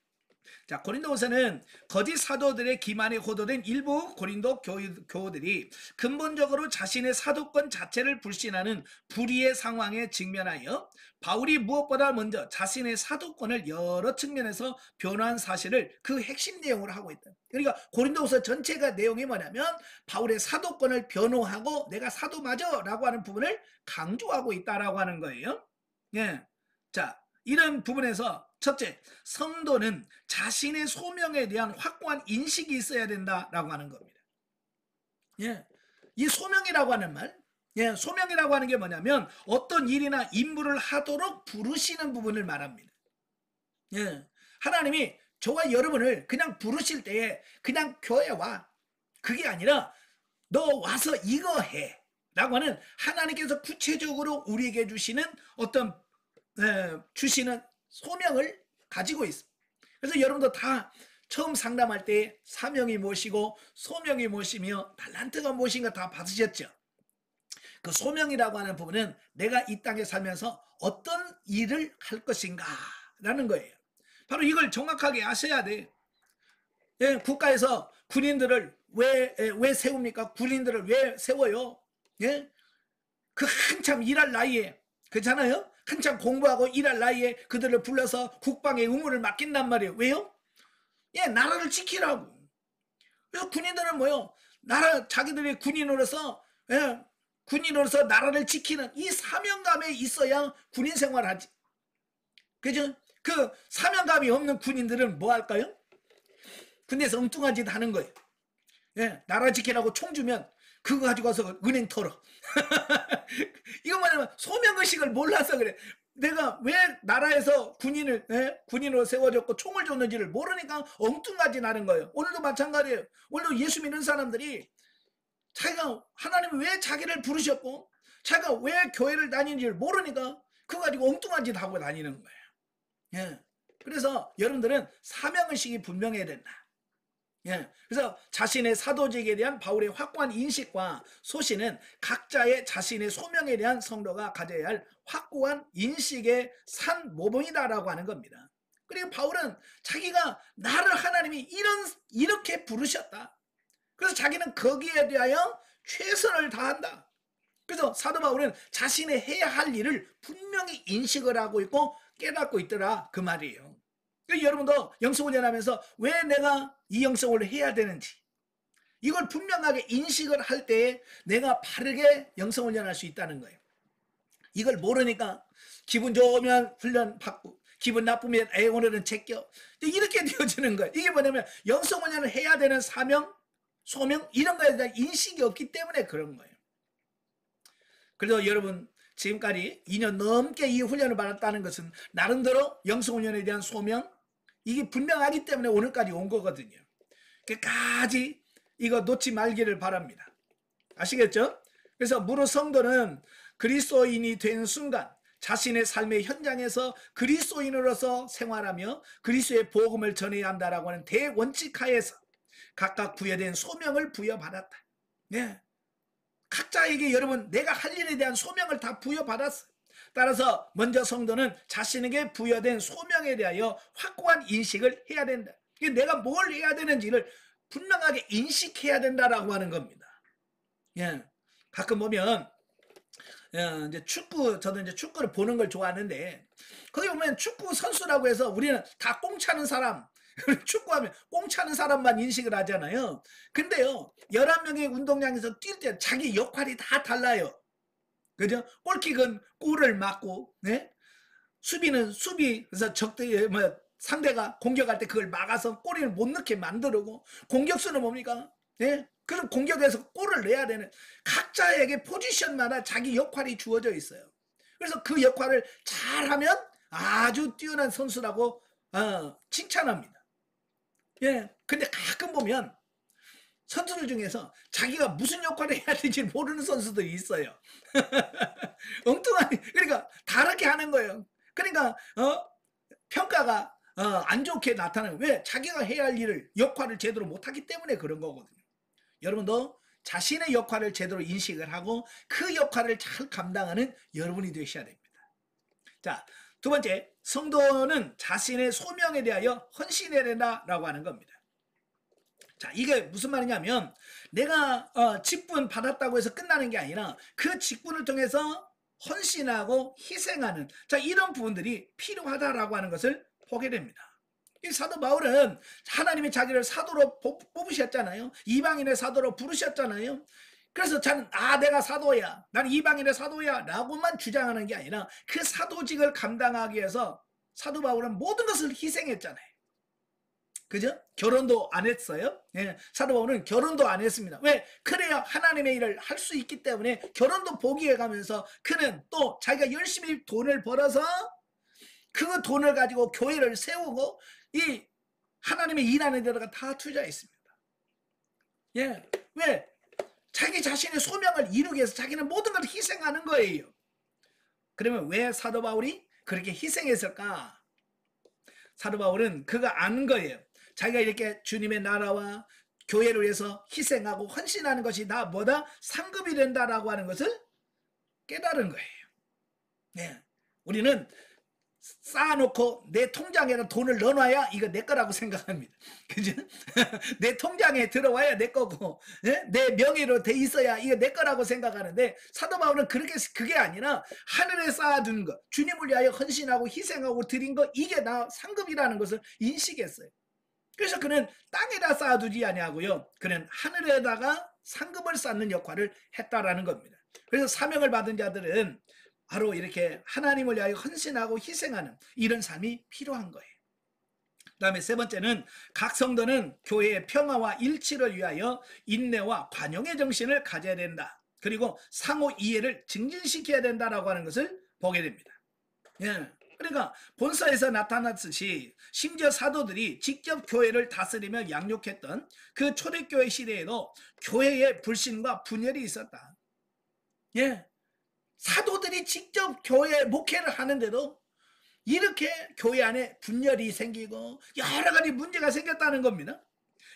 자, 고린도후서는 거짓 사도들의 기만에 호도된 일부 고린도 교우들이 근본적으로 자신의 사도권 자체를 불신하는 불의의 상황에 직면하여 바울이 무엇보다 먼저 자신의 사도권을 여러 측면에서 변화한 사실을 그 핵심 내용으로 하고 있다. 그러니까 고린도후서 전체가 내용이 뭐냐면 바울의 사도권을 변호하고 내가 사도 맞아 라고 하는 부분을 강조하고 있다라고 하는 거예요. 예. 자, 이런 부분에서 첫째, 성도는 자신의 소명에 대한 확고한 인식이 있어야 된다라고 하는 겁니다. 예. 이 소명이라고 하는 말, 예, 소명이라고 하는 게 뭐냐면 어떤 일이나 임무를 하도록 부르시는 부분을 말합니다. 예. 하나님이 저와 여러분을 그냥 부르실 때에 그냥 교회 와. 그게 아니라 너 와서 이거 해. 라고 하는 하나님께서 구체적으로 우리에게 주시는 어떤 주시는 소명을 가지고 있습니다. 그래서 여러분도 다 처음 상담할 때 사명이 무엇이고 소명이 무엇이며 달란트가 무엇인가 다 받으셨죠. 그 소명이라고 하는 부분은 내가 이 땅에 살면서 어떤 일을 할 것인가 라는 거예요. 바로 이걸 정확하게 아셔야 돼. 예, 국가에서 군인들을 왜 세웁니까? 군인들을 왜 세워요? 예? 그 한참 일할 나이에, 그렇잖아요? 한참 공부하고 일할 나이에 그들을 불러서 국방의 의무를 맡긴단 말이에요. 왜요? 예, 나라를 지키라고. 그래서 군인들은 뭐요? 자기들이 군인으로서, 예, 군인으로서 나라를 지키는 이 사명감에 있어야 군인 생활을 하지. 그죠? 그 사명감이 없는 군인들은 뭐 할까요? 군대에서 엉뚱한 짓 하는 거예요. 예, 나라 지키라고 총 주면 그거 가지고 와서 은행 털어. 이거 뭐냐면 소명의식을 몰라서 그래. 내가 왜 나라에서 군인으로 세워졌고 총을 줬는지를 모르니까 엉뚱하지 나는 거예요. 오늘도 마찬가지예요. 오늘도 예수 믿는 사람들이 자기가 하나님이 왜 자기를 부르셨고 자기가 왜 교회를 다니는지를 모르니까 그거 가지고 엉뚱한 짓 하고 다니는 거예요. 예. 그래서 여러분들은 사명의식이 분명해야 된다. 예. 그래서 자신의 사도직에 대한 바울의 확고한 인식과 소신은 각자의 자신의 소명에 대한 성도가 가져야 할 확고한 인식의 산 모범이다라고 하는 겁니다. 그리고 바울은 자기가 나를 하나님이 이렇게 부르셨다. 그래서 자기는 거기에 대하여 최선을 다한다. 그래서 사도 바울은 자신의 해야 할 일을 분명히 인식을 하고 있고 깨닫고 있더라 그 말이에요. 여러분도 영성훈련하면서 왜 내가 이 영성을 해야 되는지 이걸 분명하게 인식을 할 때 내가 바르게 영성훈련할 수 있다는 거예요. 이걸 모르니까 기분 좋으면 훈련 받고 기분 나쁘면 오늘은 제껴 이렇게 되어지는 거예요. 이게 뭐냐면 영성훈련을 해야 되는 사명, 소명 이런 거에 대한 인식이 없기 때문에 그런 거예요. 그래서 여러분 지금까지 2년 넘게 이 훈련을 받았다는 것은 나름대로 영성훈련에 대한 소명 이게 분명하기 때문에 오늘까지 온 거거든요. 끝까지 이거 놓지 말기를 바랍니다. 아시겠죠? 그래서 무릇 성도는 그리스도인이 된 순간 자신의 삶의 현장에서 그리스도인으로서 생활하며 그리스도의 복음을 전해야 한다라고 하는 대원칙 하에서 각각 부여된 소명을 부여받았다. 네. 각자에게 여러분 내가 할 일에 대한 소명을 다 부여받았어요. 따라서 먼저 성도는 자신에게 부여된 소명에 대하여 확고한 인식을 해야 된다. 내가 뭘 해야 되는지를 분명하게 인식해야 된다라고 하는 겁니다. 예. 가끔 보면 이제 저도 이제 축구를 보는 걸 좋아하는데 거기 보면 축구 선수라고 해서 우리는 다 꽁차는 사람 축구하면 꽁차는 사람만 인식을 하잖아요. 근데요 11명의 운동장에서 뛸 때 자기 역할이 다 달라요. 그죠? 골킥은 골을 막고, 네? 수비는 그래서 상대가 공격할 때 그걸 막아서 골을 못 넣게 만들고, 공격수는 뭡니까? 네? 그럼 공격에서 골을 내야 되는 각자에게 포지션마다 자기 역할이 주어져 있어요. 그래서 그 역할을 잘하면 아주 뛰어난 선수라고 칭찬합니다. 예. 근데 가끔 보면 선수들 중에서 자기가 무슨 역할을 해야 될지 모르는 선수들이 있어요. 엉뚱한, 그러니까 다르게 하는 거예요. 그러니까 평가가 안 좋게 나타나요. 왜? 자기가 해야 할 일을, 역할을 제대로 못하기 때문에 그런 거거든요. 여러분도 자신의 역할을 제대로 인식을 하고 그 역할을 잘 감당하는 여러분이 되셔야 됩니다. 자, 두 번째, 성도는 자신의 소명에 대하여 헌신해야 된다라고 하는 겁니다. 자, 이게 무슨 말이냐면 내가 직분 받았다고 해서 끝나는 게 아니라 그 직분을 통해서 헌신하고 희생하는, 자, 이런 부분들이 필요하다라고 하는 것을 보게 됩니다. 이 사도 바울은 하나님이 자기를 사도로 뽑으셨잖아요. 이방인의 사도로 부르셨잖아요. 그래서 저는 내가 사도야, 나는 이방인의 사도야 라고만 주장하는 게 아니라 그 사도직을 감당하기 위해서 사도 바울은 모든 것을 희생했잖아요. 그죠? 결혼도 안 했어요. 예, 사도 바울은 결혼도 안 했습니다. 왜? 그래야 하나님의 일을 할 수 있기 때문에 결혼도 포기해 가면서 그는 또 자기가 열심히 돈을 벌어서 그 돈을 가지고 교회를 세우고 이 하나님의 일하는 데다가 다 투자했습니다. 예, 왜? 자기 자신의 소명을 이루기 위해서 자기는 모든 걸 희생하는 거예요. 그러면 왜 사도 바울이 그렇게 희생했을까? 사도 바울은 그가 아는 거예요. 자기가 이렇게 주님의 나라와 교회를 위해서 희생하고 헌신하는 것이 다 뭐다? 상급이 된다라고 하는 것을 깨달은 거예요. 네. 우리는 쌓아놓고 내 통장에는 돈을 넣어놔야 이거 내 거라고 생각합니다. 그죠? 내 통장에 들어와야 내 거고, 내 명의로 돼 있어야 이거 내 거라고 생각하는데 사도 바울은 그게 아니라 하늘에 쌓아둔 것, 주님을 위하여 헌신하고 희생하고 드린 것, 이게 나 상급이라는 것을 인식했어요. 그래서 그는 땅에다 쌓아두지 아니하고요, 그는 하늘에다가 상급을 쌓는 역할을 했다라는 겁니다. 그래서 사명을 받은 자들은 바로 이렇게 하나님을 위하여 헌신하고 희생하는 이런 삶이 필요한 거예요. 그 다음에 세 번째는 각 성도는 교회의 평화와 일치를 위하여 인내와 관용의 정신을 가져야 된다. 그리고 상호 이해를 증진시켜야 된다라고 하는 것을 보게 됩니다. 예. 그러니까 본서에서 나타났듯이 심지어 사도들이 직접 교회를 다스리며 양육했던 그 초대교회 시대에도 교회의 불신과 분열이 있었다. 예. 사도들이 직접 교회 목회를 하는데도 이렇게 교회 안에 분열이 생기고 여러 가지 문제가 생겼다는 겁니다.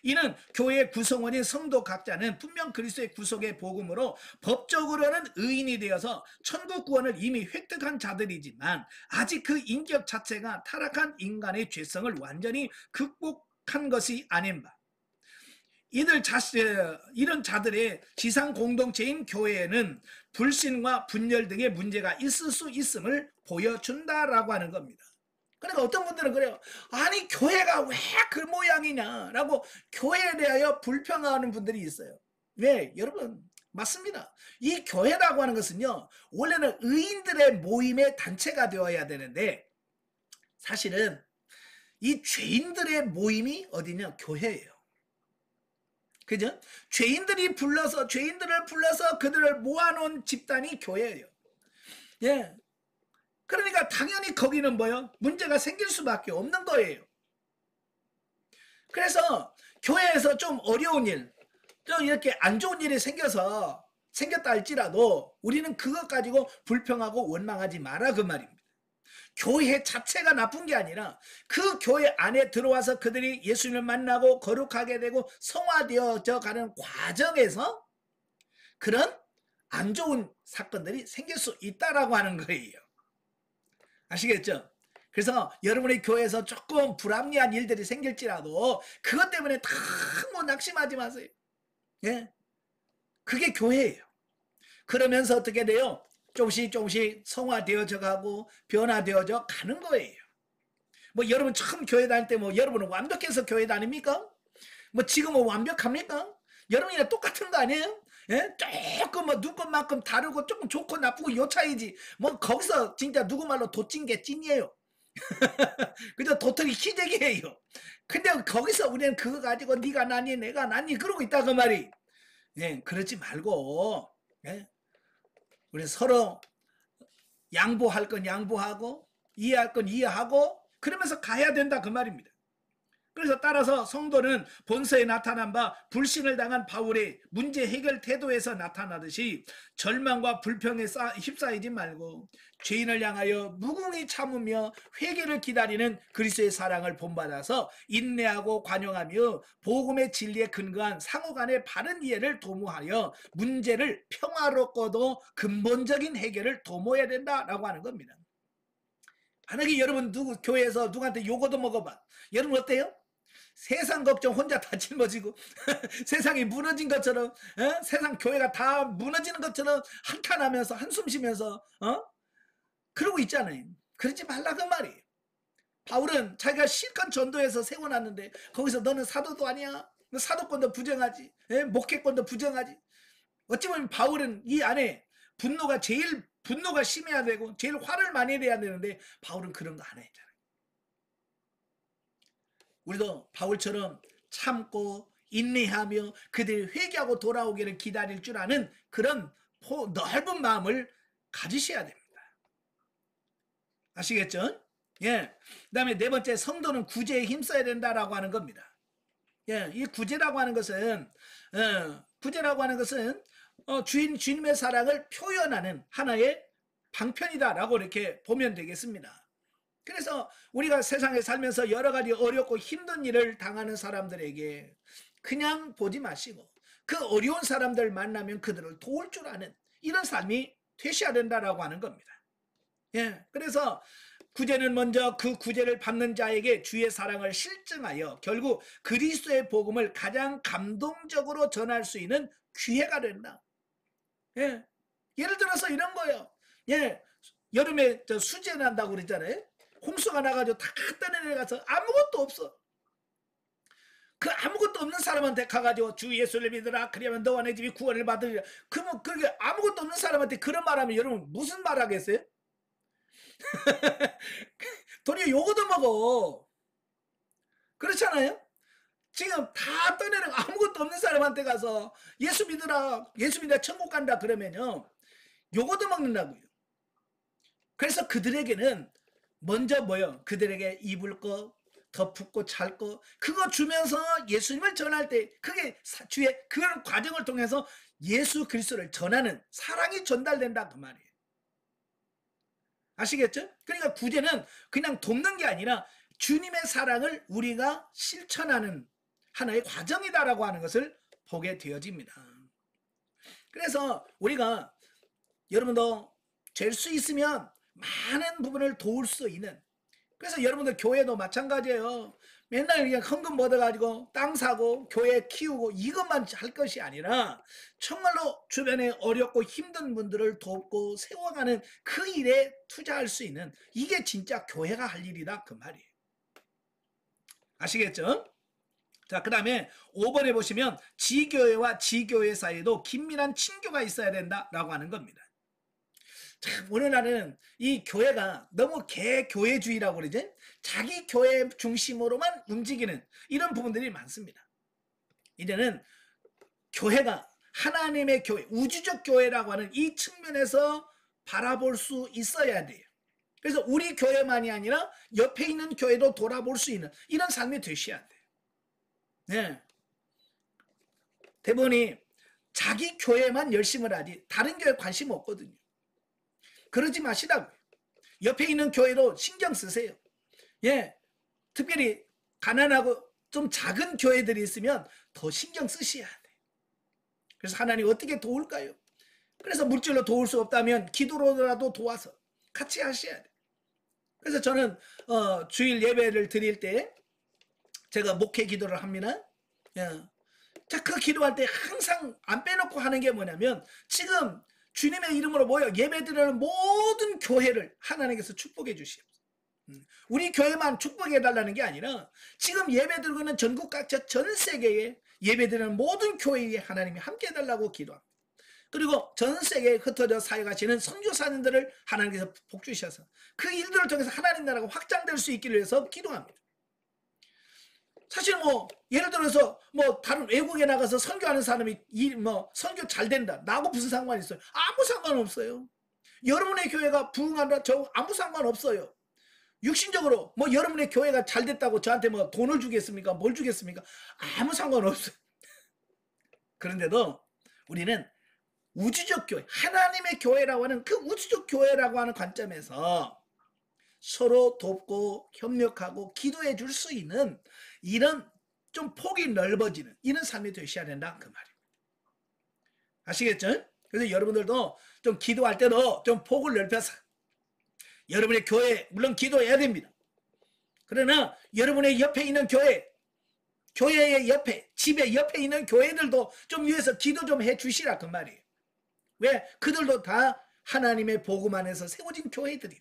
이는 교회의 구성원인 성도 각자는 분명 그리스도의 구속의 복음으로 법적으로는 의인이 되어서 천국 구원을 이미 획득한 자들이지만 아직 그 인격 자체가 타락한 인간의 죄성을 완전히 극복한 것이 아닌 바, 이런 자들의 지상 공동체인 교회에는 불신과 분열 등의 문제가 있을 수 있음을 보여준다라고 하는 겁니다. 그러니까 어떤 분들은 그래요. 아니 교회가 왜 그 모양이냐라고 교회에 대하여 불평하는 분들이 있어요. 왜? 여러분 맞습니다. 이 교회라고 하는 것은요, 원래는 의인들의 모임의 단체가 되어야 되는데 사실은 이 죄인들의 모임이 어디냐? 교회예요. 그죠? 죄인들을 불러서 그들을 모아놓은 집단이 교회예요. 예. 그러니까 당연히 거기는 뭐요? 문제가 생길 수밖에 없는 거예요. 그래서 교회에서 좀 어려운 일, 좀 이렇게 안 좋은 일이 생겼다 할지라도 우리는 그것 가지고 불평하고 원망하지 마라 그 말입니다. 교회 자체가 나쁜 게 아니라 그 교회 안에 들어와서 그들이 예수님을 만나고 거룩하게 되고 성화되어져 가는 과정에서 그런 안 좋은 사건들이 생길 수 있다라고 하는 거예요. 아시겠죠? 그래서 여러분의 교회에서 조금 불합리한 일들이 생길지라도 그것 때문에 너무 낙심하지 마세요. 예, 그게 교회예요. 그러면서 어떻게 돼요? 조금씩 성화되어져 가고 변화되어져 가는 거예요. 뭐 여러분 처음 교회 다닐 때 뭐 여러분은 완벽해서 교회 다닙니까? 뭐 지금은 완벽합니까? 여러분이랑 똑같은 거 아니에요? 예? 조금 뭐 누구만큼 다르고 조금 좋고 나쁘고 요 차이지. 뭐 거기서 진짜 누구 말로 도찐 게 찐이에요. 그죠? 도토리 희재기예요. 근데 거기서 우리는 그거 가지고 네가 나니 내가 나니 그러고 있다 그 말이. 예, 그러지 말고, 예? 우리 서로 양보할 건 양보하고 이해할 건 이해하고 그러면서 가야 된다 그 말입니다. 그래서 따라서 성도는 본서에 나타난 바 불신을 당한 바울의 문제 해결 태도에서 나타나듯이 절망과 불평에 휩싸이지 말고 죄인을 향하여 무궁히 참으며 회개를 기다리는 그리스도의 사랑을 본받아서 인내하고 관용하며 복음의 진리에 근거한 상호간의 바른 이해를 도모하여 문제를 평화롭고도 근본적인 해결을 도모해야 된다라고 하는 겁니다. 만약에 여러분 교회에서 누구한테 욕 얻어 먹어봐. 여러분 어때요? 세상 걱정 혼자 다 짊어지고 세상이 무너진 것처럼 세상 교회가 다 무너지는 것처럼 한탄하면서 한숨 쉬면서 그러고 있잖아요. 그러지 말라 그 말이에요. 바울은 자기가 실컷 전도해서 세워놨는데 거기서 너는 사도도 아니야. 너 사도권도 부정하지. 목회권도 부정하지. 어찌 보면 바울은 이 안에 분노가 심해야 되고 제일 화를 많이 내야 되는데 바울은 그런 거 안 했잖아요. 우리도 바울처럼 참고 인내하며 그들이 회개하고 돌아오기를 기다릴 줄 아는 그런 넓은 마음을 가지셔야 됩니다. 아시겠죠? 예. 그 다음에 네 번째, 성도는 구제에 힘써야 된다라고 하는 겁니다. 예. 이 구제라고 하는 것은 주님의 사랑을 표현하는 하나의 방편이다라고 이렇게 보면 되겠습니다. 그래서 우리가 세상에 살면서 여러 가지 어렵고 힘든 일을 당하는 사람들에게 그냥 보지 마시고 그 어려운 사람들 만나면 그들을 도울 줄 아는 이런 삶이 되셔야 된다라고 하는 겁니다. 예, 그래서 구제는 먼저 그 구제를 받는 자에게 주의 사랑을 실증하여 결국 그리스도의 복음을 가장 감동적으로 전할 수 있는 기회가 된다. 예, 예를 들어서 이런 거예요. 예, 여름에 수제 난다고 그랬잖아요. 홍수가 나가지고 다 떠내려가서 아무것도 없어. 그 아무것도 없는 사람한테 가가지고 주 예수를 믿으라 그러면 너와 내 집이 구원을 받으리라. 그러면 그게 아무것도 없는 사람한테 그런 말하면 여러분 무슨 말 하겠어요? 도리어 욕도 먹어. 그렇잖아요? 지금 다 떠내려 아무것도 없는 사람한테 가서 예수 믿으라, 예수 믿으라 천국 간다 그러면요 욕도 먹는다고요. 그래서 그들에게는 먼저 그들에게 입을 거, 덮고 잘 거, 그거 주면서 예수님을 전할 때 그게 주의 그런 과정을 통해서 예수 그리스도를 전하는 사랑이 전달된다 그 말이에요. 아시겠죠? 그러니까 구제는 그냥 돕는 게 아니라 주님의 사랑을 우리가 실천하는 하나의 과정이다라고 하는 것을 보게 되어집니다. 그래서 우리가 여러분도 될 수 있으면 많은 부분을 도울 수 있는, 그래서 여러분들 교회도 마찬가지예요. 맨날 그냥 헌금 얻어가지고 땅 사고 교회 키우고 이것만 할 것이 아니라 정말로 주변에 어렵고 힘든 분들을 돕고 세워가는 그 일에 투자할 수 있는, 이게 진짜 교회가 할 일이다 그 말이에요. 아시겠죠? 자, 그 다음에 5번에 보시면 지교회와 지교회 사이에도 긴밀한 친교가 있어야 된다라고 하는 겁니다. 참 우리나라는 이 교회가 너무 개교회주의라고 그러지, 자기 교회 중심으로만 움직이는 이런 부분들이 많습니다. 이제는 교회가 하나님의 교회, 우주적 교회라고 하는 이 측면에서 바라볼 수 있어야 돼요. 그래서 우리 교회만이 아니라 옆에 있는 교회도 돌아볼 수 있는 이런 삶이 되셔야 돼요. 네. 대부분이 자기 교회만 열심히 하지 다른 교회에 관심 없거든요. 그러지 마시라고요. 옆에 있는 교회도 신경 쓰세요. 예, 특별히 가난하고 좀 작은 교회들이 있으면 더 신경 쓰셔야 돼요. 그래서 하나님 어떻게 도울까요? 그래서 물질로 도울 수 없다면 기도로라도 도와서 같이 하셔야 돼요. 그래서 저는 주일 예배를 드릴 때 제가 목회 기도를 합니다. 예. 자, 그 기도할 때 항상 안 빼놓고 하는 게 뭐냐면, 지금 주님의 이름으로 모여 예배드리는 모든 교회를 하나님께서 축복해 주시옵소서. 우리 교회만 축복해 달라는 게 아니라 지금 예배드리고 있는 전국 각처 전 세계에 예배드리는 모든 교회에 하나님이 함께 해달라고 기도합니다. 그리고 전 세계에 흩어져 사역하시는 선교사님들을 하나님께서 복 주셔서 그 일들을 통해서 하나님 나라가 확장될 수 있기를 위해서 기도합니다. 사실 예를 들어서 다른 외국에 나가서 선교하는 사람이 선교 잘 된다, 나하고 무슨 상관이 있어요? 아무 상관없어요. 여러분의 교회가 부흥한다, 아무 상관없어요. 육신적으로 뭐 여러분의 교회가 잘 됐다고 저한테 뭐 돈을 주겠습니까? 뭘 주겠습니까? 아무 상관없어요. 그런데도 우리는 우주적 교회, 하나님의 교회라고 하는 그 우주적 교회라고 하는 관점에서 서로 돕고 협력하고 기도해 줄 수 있는 이런 좀 폭이 넓어지는 이런 삶이 되셔야 된다 그 말이에요. 아시겠죠? 그래서 여러분들도 좀 기도할 때도 좀 폭을 넓혀서 여러분의 교회 물론 기도해야 됩니다. 그러나 여러분의 옆에 있는 교회의 옆에 집의 옆에 있는 교회들도 좀 위해서 기도 좀 해 주시라 그 말이에요. 왜? 그들도 다 하나님의 복음 안에서 세워진 교회들이니.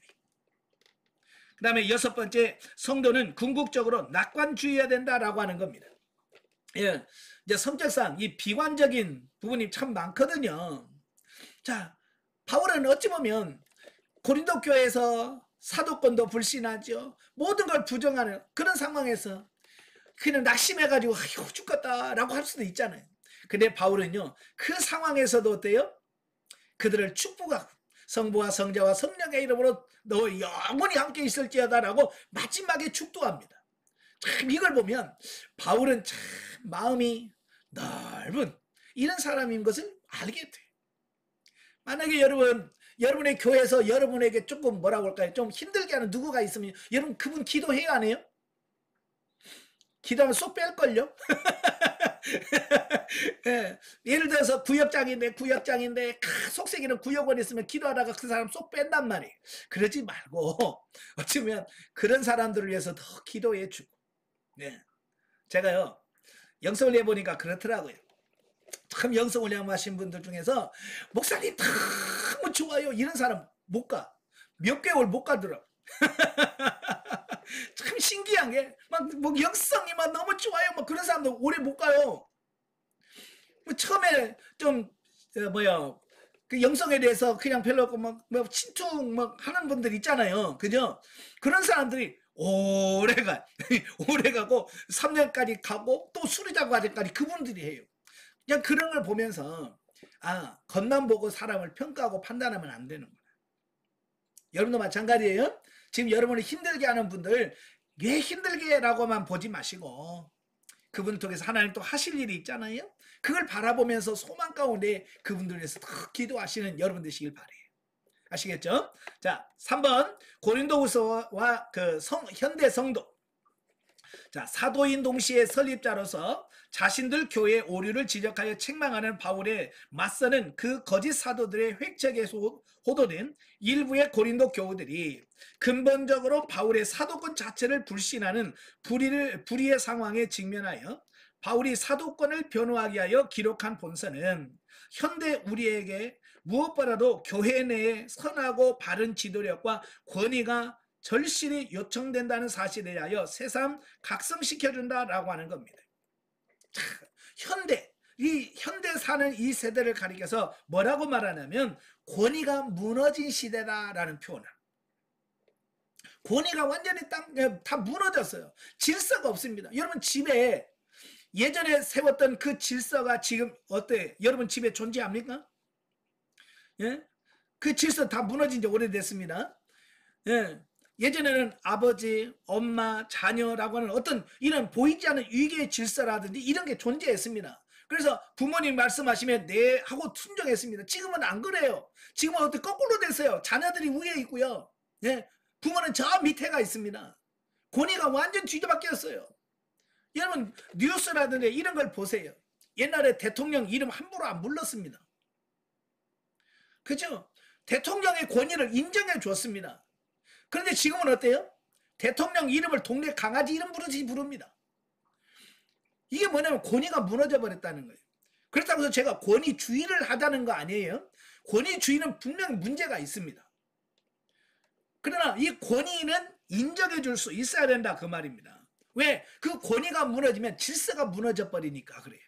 그 다음에 6번째, 성도는 궁극적으로 낙관주의해야 된다라고 하는 겁니다. 예, 이제 성격상 이 비관적인 부분이 참 많거든요. 자, 바울은 어찌 보면 고린도 교회에서 사도권도 불신하죠. 모든 걸 부정하는 그런 상황에서 그냥 낙심해가지고 아이고 죽겠다라고 할 수도 있잖아요. 근데 바울은요, 그 상황에서도 어때요? 그들을 축복하고 성부와 성자와 성령의 이름으로 너 영원히 함께 있을지어다라고 마지막에 축도합니다. 참 이걸 보면 바울은 참 마음이 넓은 이런 사람인 것을 알게 돼요. 만약에 여러분의 교회에서 여러분에게 조금 뭐라고 할까요? 좀 힘들게 하는 누구가 있으면 여러분 그분 기도해야 안 해요? 기도하면 쏙 뺄걸요? 예, 예를 들어서 구역장인데 속세기는 구역원 있으면 기도하다가 그 사람 쏙 뺀단 말이에요. 그러지 말고 어쩌면 그런 사람들을 위해서 더 기도해 주고. 네. 제가요 영성을 해보니까 그렇더라고요. 참 영성을 향하신 분들 중에서 목사님 너무 좋아요 이런 사람 못 가. 몇 개월 못 가더라고. 참 신기한 게 막 뭐 영성이 막 너무 좋아요 뭐 그런 사람들 오래 못 가요. 뭐 처음에 좀 그 영성에 대해서 그냥 별로 없고 막 친퉁 막 하는 분들 있잖아요. 그죠? 그런 사람들이 오래가 오래가고 3년까지 가고 또 수리자고 과정까지 그분들이 해요. 그냥 그런 걸 보면서 겉만 보고 사람을 평가하고 판단하면 안 되는구나. 여러분도 마찬가지예요. 지금 여러분을 힘들게 하는 분들 왜 힘들게라고만 보지 마시고 그분 통해서 하나님 또 하실 일이 있잖아요. 그걸 바라보면서 소망 가운데 그분들 위해서 더 기도하시는 여러분 되시길 바래요. 아시겠죠? 자, 3번 고린도후서와 그 현대 성도. 자, 사도인 동시에 설립자로서 자신들 교회의 오류를 지적하여 책망하는 바울에 맞서는 그 거짓 사도들의 획책에 호도된 일부의 고린도 교우들이 근본적으로 바울의 사도권 자체를 불신하는 불의의 상황에 직면하여 바울이 사도권을 변호하기 위하여 기록한 본서는 현대 우리에게 무엇보다도 교회 내에 선하고 바른 지도력과 권위가 절실히 요청된다는 사실에 대하여 새삼 각성시켜준다라고 하는 겁니다. 현대 사는 이 세대를 가리켜서 뭐라고 말하냐면 권위가 무너진 시대다라는 표현을. 권위가 완전히 다 무너졌어요. 질서가 없습니다. 여러분 집에 예전에 세웠던 그 질서가 지금 어때요? 여러분 집에 존재합니까? 예? 그 질서 다 무너진 지 오래됐습니다. 예. 예전에는 아버지, 엄마, 자녀라고 하는 어떤 이런 보이지 않는 위계의 질서라든지 이런 게 존재했습니다. 그래서 부모님 말씀하시면 네 하고 순종했습니다. 지금은 안 그래요. 지금은 어떻게 거꾸로 됐어요. 자녀들이 위에 있고요. 예? 부모는 저 밑에가 있습니다. 권위가 완전 뒤집어졌어요. 여러분 뉴스라든지 이런 걸 보세요. 옛날에 대통령 이름 함부로 안 불렀습니다. 그죠? 대통령의 권위를 인정해 줬습니다. 그런데 지금은 어때요? 대통령 이름을 동네 강아지 이름 부르듯이 부릅니다. 이게 뭐냐면 권위가 무너져 버렸다는 거예요. 그렇다고 해서 제가 권위주의를 하자는 거 아니에요. 권위주의는 분명히 문제가 있습니다. 그러나 이 권위는 인정해 줄 수 있어야 된다 그 말입니다. 왜? 그 권위가 무너지면 질서가 무너져 버리니까 그래요.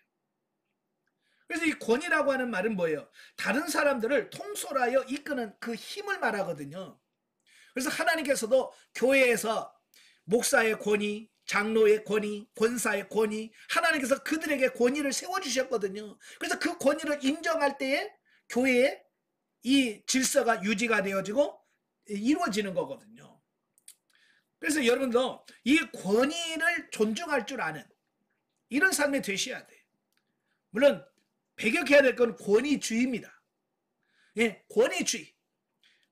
그래서 이 권위라고 하는 말은 뭐예요? 다른 사람들을 통솔하여 이끄는 그 힘을 말하거든요. 그래서 하나님께서도 교회에서 목사의 권위, 장로의 권위, 권사의 권위, 하나님께서 그들에게 권위를 세워주셨거든요. 그래서 그 권위를 인정할 때에 교회에 이 질서가 유지가 되어지고 이루어지는 거거든요. 그래서 여러분도 이 권위를 존중할 줄 아는 이런 삶이 되셔야 돼요. 물론 배격해야 될 건 권위주의입니다. 예, 권위주의.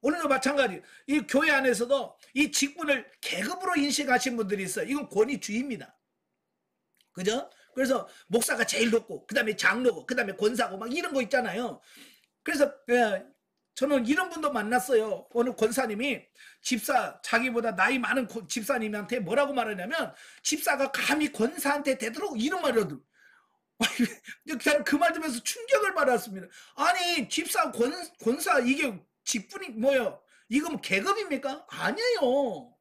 오늘도 마찬가지. 이 교회 안에서도 이 직분을 계급으로 인식하신 분들이 있어요. 이건 권위주의입니다. 그죠? 그래서 목사가 제일 높고, 그 다음에 장로고, 그 다음에 권사고, 막 이런 거 있잖아요. 그래서 저는 이런 분도 만났어요. 어느 권사님이 집사, 자기보다 나이 많은 집사님한테 뭐라고 말하냐면, 집사가 감히 권사한테 대도록 이런 말을 하더라고요. 그 말 들으면서 충격을 받았습니다. 아니, 집사, 권사, 이게 직분이 뭐예요? 이거 뭐 계급입니까? 아니에요.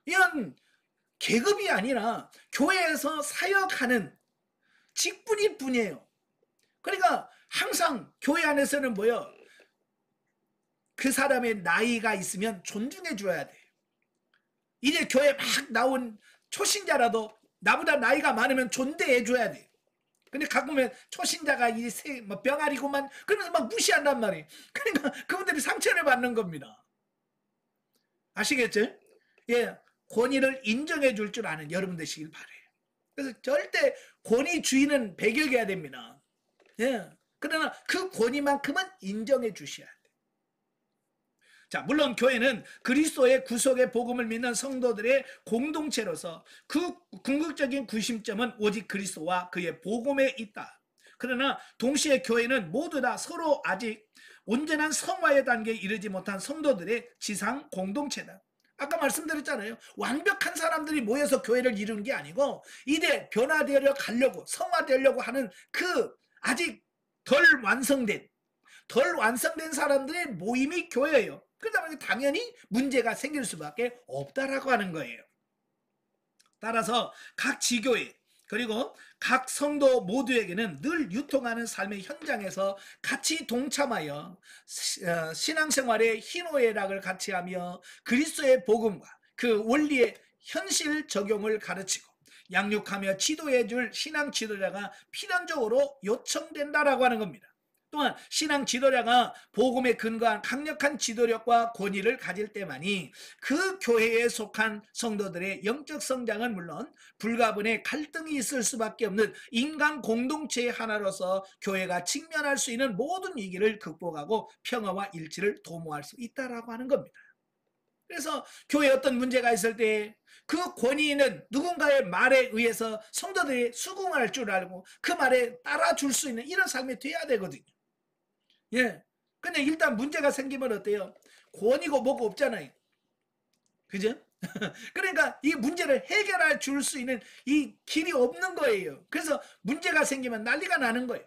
이건 계급이 아니라 교회에서 사역하는 직분일 뿐이에요. 그러니까 항상 교회 안에서는 뭐예요? 그 사람의 나이가 있으면 존중해 줘야 돼. 이제 교회 막 나온 초신자라도 나보다 나이가 많으면 존대해 줘야 돼. 근데 가끔은 초신자가 뭐 병아리고만 그러면서 막 무시한단 말이에요. 그러니까 그분들이 상처를 받는 겁니다. 아시겠죠? 예, 권위를 인정해 줄 줄 아는 여러분 되시길 바래요. 그래서 절대 권위주의는 배격해야 됩니다. 예, 그러나 그 권위만큼은 인정해 주셔야 돼요. 자, 물론 교회는 그리스도의 구속의 복음을 믿는 성도들의 공동체로서 그 궁극적인 구심점은 오직 그리스도와 그의 복음에 있다. 그러나 동시에 교회는 모두 다 서로 아직 온전한 성화의 단계에 이르지 못한 성도들의 지상 공동체다. 아까 말씀드렸잖아요. 완벽한 사람들이 모여서 교회를 이루는 게 아니고 이제 변화되려 가려고 성화되려고 하는 그 아직 덜 완성된 사람들의 모임이 교회예요. 그러다 보니까 당연히 문제가 생길 수밖에 없다라고 하는 거예요. 따라서 각 지교회 그리고 각 성도 모두에게는 늘 유통하는 삶의 현장에서 같이 동참하여 신앙생활의 희노애락을 같이 하며 그리스도의 복음과 그 원리의 현실 적용을 가르치고 양육하며 지도해 줄 신앙 지도자가 필연적으로 요청된다라고 하는 겁니다. 또한 신앙 지도자가 복음에 근거한 강력한 지도력과 권위를 가질 때만이 그 교회에 속한 성도들의 영적 성장은 물론 불가분의 갈등이 있을 수밖에 없는 인간 공동체의 하나로서 교회가 직면할 수 있는 모든 위기를 극복하고 평화와 일치를 도모할 수 있다라고 하는 겁니다. 그래서 교회에 어떤 문제가 있을 때 그 권위는 누군가의 말에 의해서 성도들이 수긍할 줄 알고 그 말에 따라줄 수 있는 이런 삶이 돼야 되거든요. 예. 근데 일단 문제가 생기면 어때요? 권위고 뭐고 없잖아요. 그죠? 그러니까 이 문제를 해결할 줄 수 있는 이 길이 없는 거예요. 그래서 문제가 생기면 난리가 나는 거예요.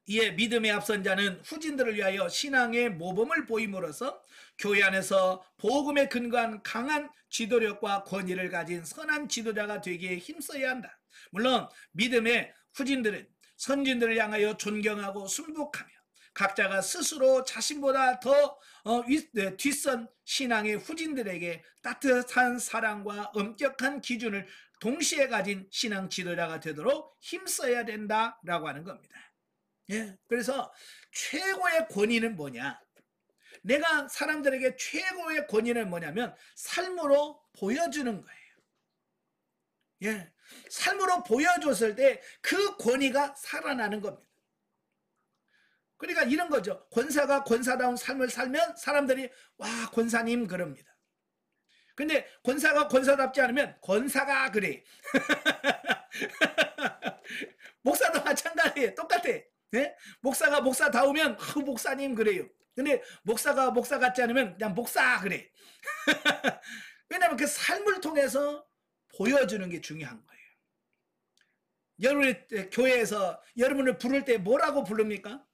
이에 믿음의 앞선 자는 후진들을 위하여 신앙의 모범을 보임으로써 교회 안에서 복음에 근거한 강한 지도력과 권위를 가진 선한 지도자가 되기에 힘써야 한다. 물론 믿음의 후진들은 선진들을 향하여 존경하고 순복하며 각자가 스스로 자신보다 더 뒷선 신앙의 후진들에게 따뜻한 사랑과 엄격한 기준을 동시에 가진 신앙 지도자가 되도록 힘써야 된다라고 하는 겁니다. 예, 그래서 최고의 권위는 뭐냐? 내가 사람들에게 최고의 권위는 뭐냐면 삶으로 보여주는 거예요. 예, 삶으로 보여줬을 때 그 권위가 살아나는 겁니다. 그러니까 이런 거죠. 권사가 권사다운 삶을 살면 사람들이 와 권사님 그럽니다. 근데 권사가 권사답지 않으면 권사가 그래. 목사도 마찬가지예요. 똑같아. 네? 목사가 목사다우면 목사님 그래요. 근데 목사가 목사 같지 않으면 그냥 목사 그래. 왜냐하면 그 삶을 통해서 보여주는 게 중요한 거예요. 여러분의 교회에서 여러분을 부를 때 뭐라고 부릅니까?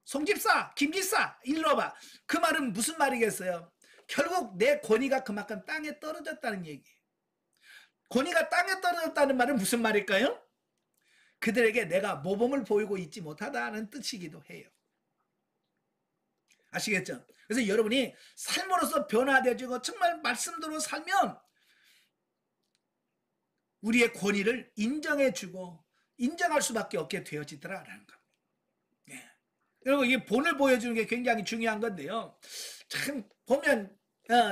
송집사, 김집사, 일로 와봐. 그 말은 무슨 말이겠어요? 결국 내 권위가 그만큼 땅에 떨어졌다는 얘기예요. 권위가 땅에 떨어졌다는 말은 무슨 말일까요? 그들에게 내가 모범을 보이고 있지 못하다는 뜻이기도 해요. 아시겠죠? 그래서 여러분이 삶으로서 변화되어지고 정말 말씀대로 살면 우리의 권위를 인정해주고 인정할 수밖에 없게 되어지더라라는 겁니다. 예. 여러분 이게 본을 보여주는 게 굉장히 중요한 건데요. 참 보면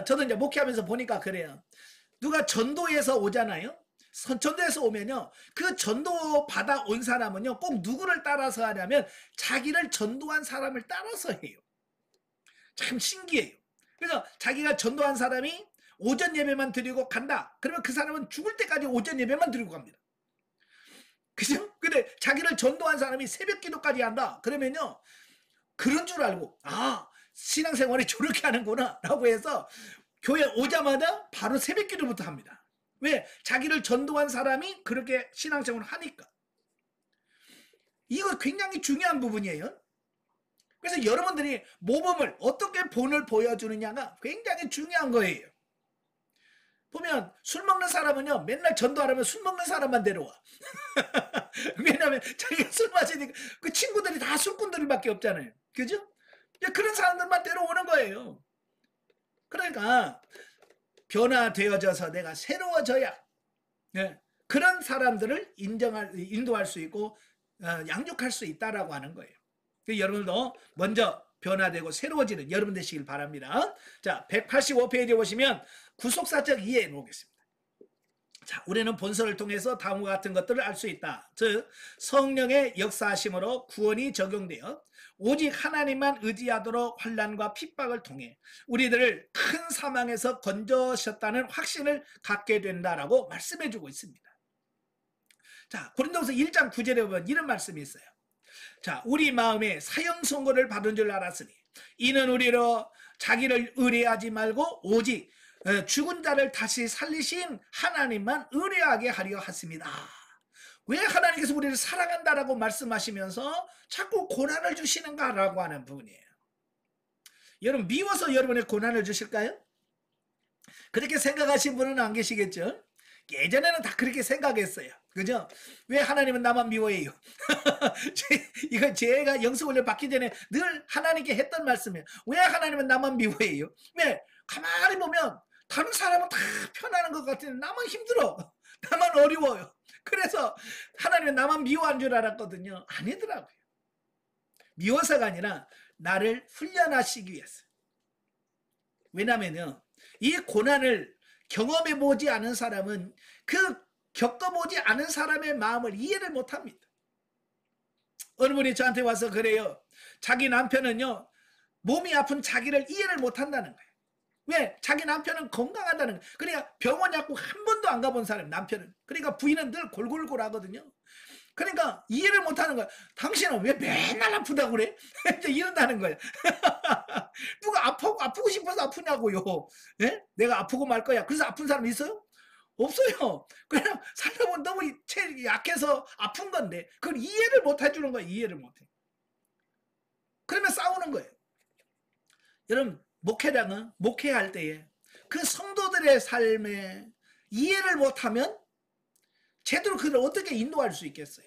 저도 이제 목회하면서 보니까 그래요. 누가 전도에서 오잖아요. 전도에서 오면요, 그 전도 받아 온 사람은요, 꼭 누구를 따라서 하냐면 자기를 전도한 사람을 따라서 해요. 참 신기해요. 그래서 자기가 전도한 사람이 오전 예배만 드리고 간다. 그러면 그 사람은 죽을 때까지 오전 예배만 드리고 갑니다. 그죠? 근데 자기를 전도한 사람이 새벽 기도까지 한다. 그러면요, 그런 줄 알고, 아, 신앙생활이 저렇게 하는구나 라고 해서 교회 오자마자 바로 새벽 기도부터 합니다. 왜? 자기를 전도한 사람이 그렇게 신앙생활을 하니까. 이거 굉장히 중요한 부분이에요. 그래서 여러분들이 모범을 어떻게 본을 보여주느냐가 굉장히 중요한 거예요. 보면 술 먹는 사람은요, 맨날 전도하려면 술 먹는 사람만 데려와. 왜냐하면 자기가 술 마시니까 그 친구들이 다 술꾼들밖에 없잖아요. 그죠? 그런 사람들만 데려오는 거예요. 그러니까 변화되어져서 내가 새로워져야, 그런 사람들을 인도할 수 있고 양육할 수 있다라고 하는 거예요. 여러분도 먼저 변화되고 새로워지는 여러분 되시길 바랍니다. 자, 185페이지에 보시면 구속사적 이해해 놓겠습니다. 자, 우리는 본서를 통해서 다음과 같은 것들을 알 수 있다. 즉, 성령의 역사하심으로 구원이 적용되어 오직 하나님만 의지하도록 환난과 핍박을 통해 우리들을 큰 사망에서 건져셨다는 확신을 갖게 된다라고 말씀해주고 있습니다. 자, 고린도후서 1장 9절에 보면 이런 말씀이 있어요. 자, 우리 마음에 사형 선고를 받은 줄 알았으니 이는 우리로 자기를 의뢰하지 말고 오직 죽은 자를 다시 살리신 하나님만 의뢰하게 하려 하십니다. 왜 하나님께서 우리를 사랑한다라고 말씀하시면서 자꾸 고난을 주시는가라고 하는 부분이에요. 여러분, 미워서 여러분의 고난을 주실까요? 그렇게 생각하신 분은 안 계시겠죠? 예전에는 다 그렇게 생각했어요. 그죠? 왜 하나님은 나만 미워해요? 이거 제가 영성훈련 받기 전에 늘 하나님께 했던 말씀이에요. 왜 하나님은 나만 미워해요? 왜? 가만히 보면 다른 사람은 다 편안한 것 같은데 나만 힘들어. 나만 어려워요. 그래서 하나님은 나만 미워한 줄 알았거든요. 아니더라고요. 미워서가 아니라 나를 훈련하시기 위해서. 왜냐면요, 이 고난을 경험해보지 않은 사람은 그 겪어보지 않은 사람의 마음을 이해를 못합니다. 어느 분이 저한테 와서 그래요. 자기 남편은요, 몸이 아픈 자기를 이해를 못한다는 거예요. 왜? 자기 남편은 건강하다는 거예요. 그러니까 병원 약국 한 번도 안 가본 사람, 남편은. 그러니까 부인은 늘 골골골 하거든요. 그러니까 이해를 못하는 거야. 당신은 왜 맨날 아프다고 그래? 이제 이런다는 거야. 누가 아프고 싶어서 아프냐고요. 예? 내가 아프고 말 거야. 그래서 아픈 사람 있어요? 없어요. 그냥 살다 보면 너무 약해서 아픈 건데 그걸 이해를 못 해주는 거야. 이해를 못해. 그러면 싸우는 거예요. 여러분, 목회량은 목회할 때에 그 성도들의 삶에 이해를 못하면 제대로 그를 어떻게 인도할 수 있겠어요?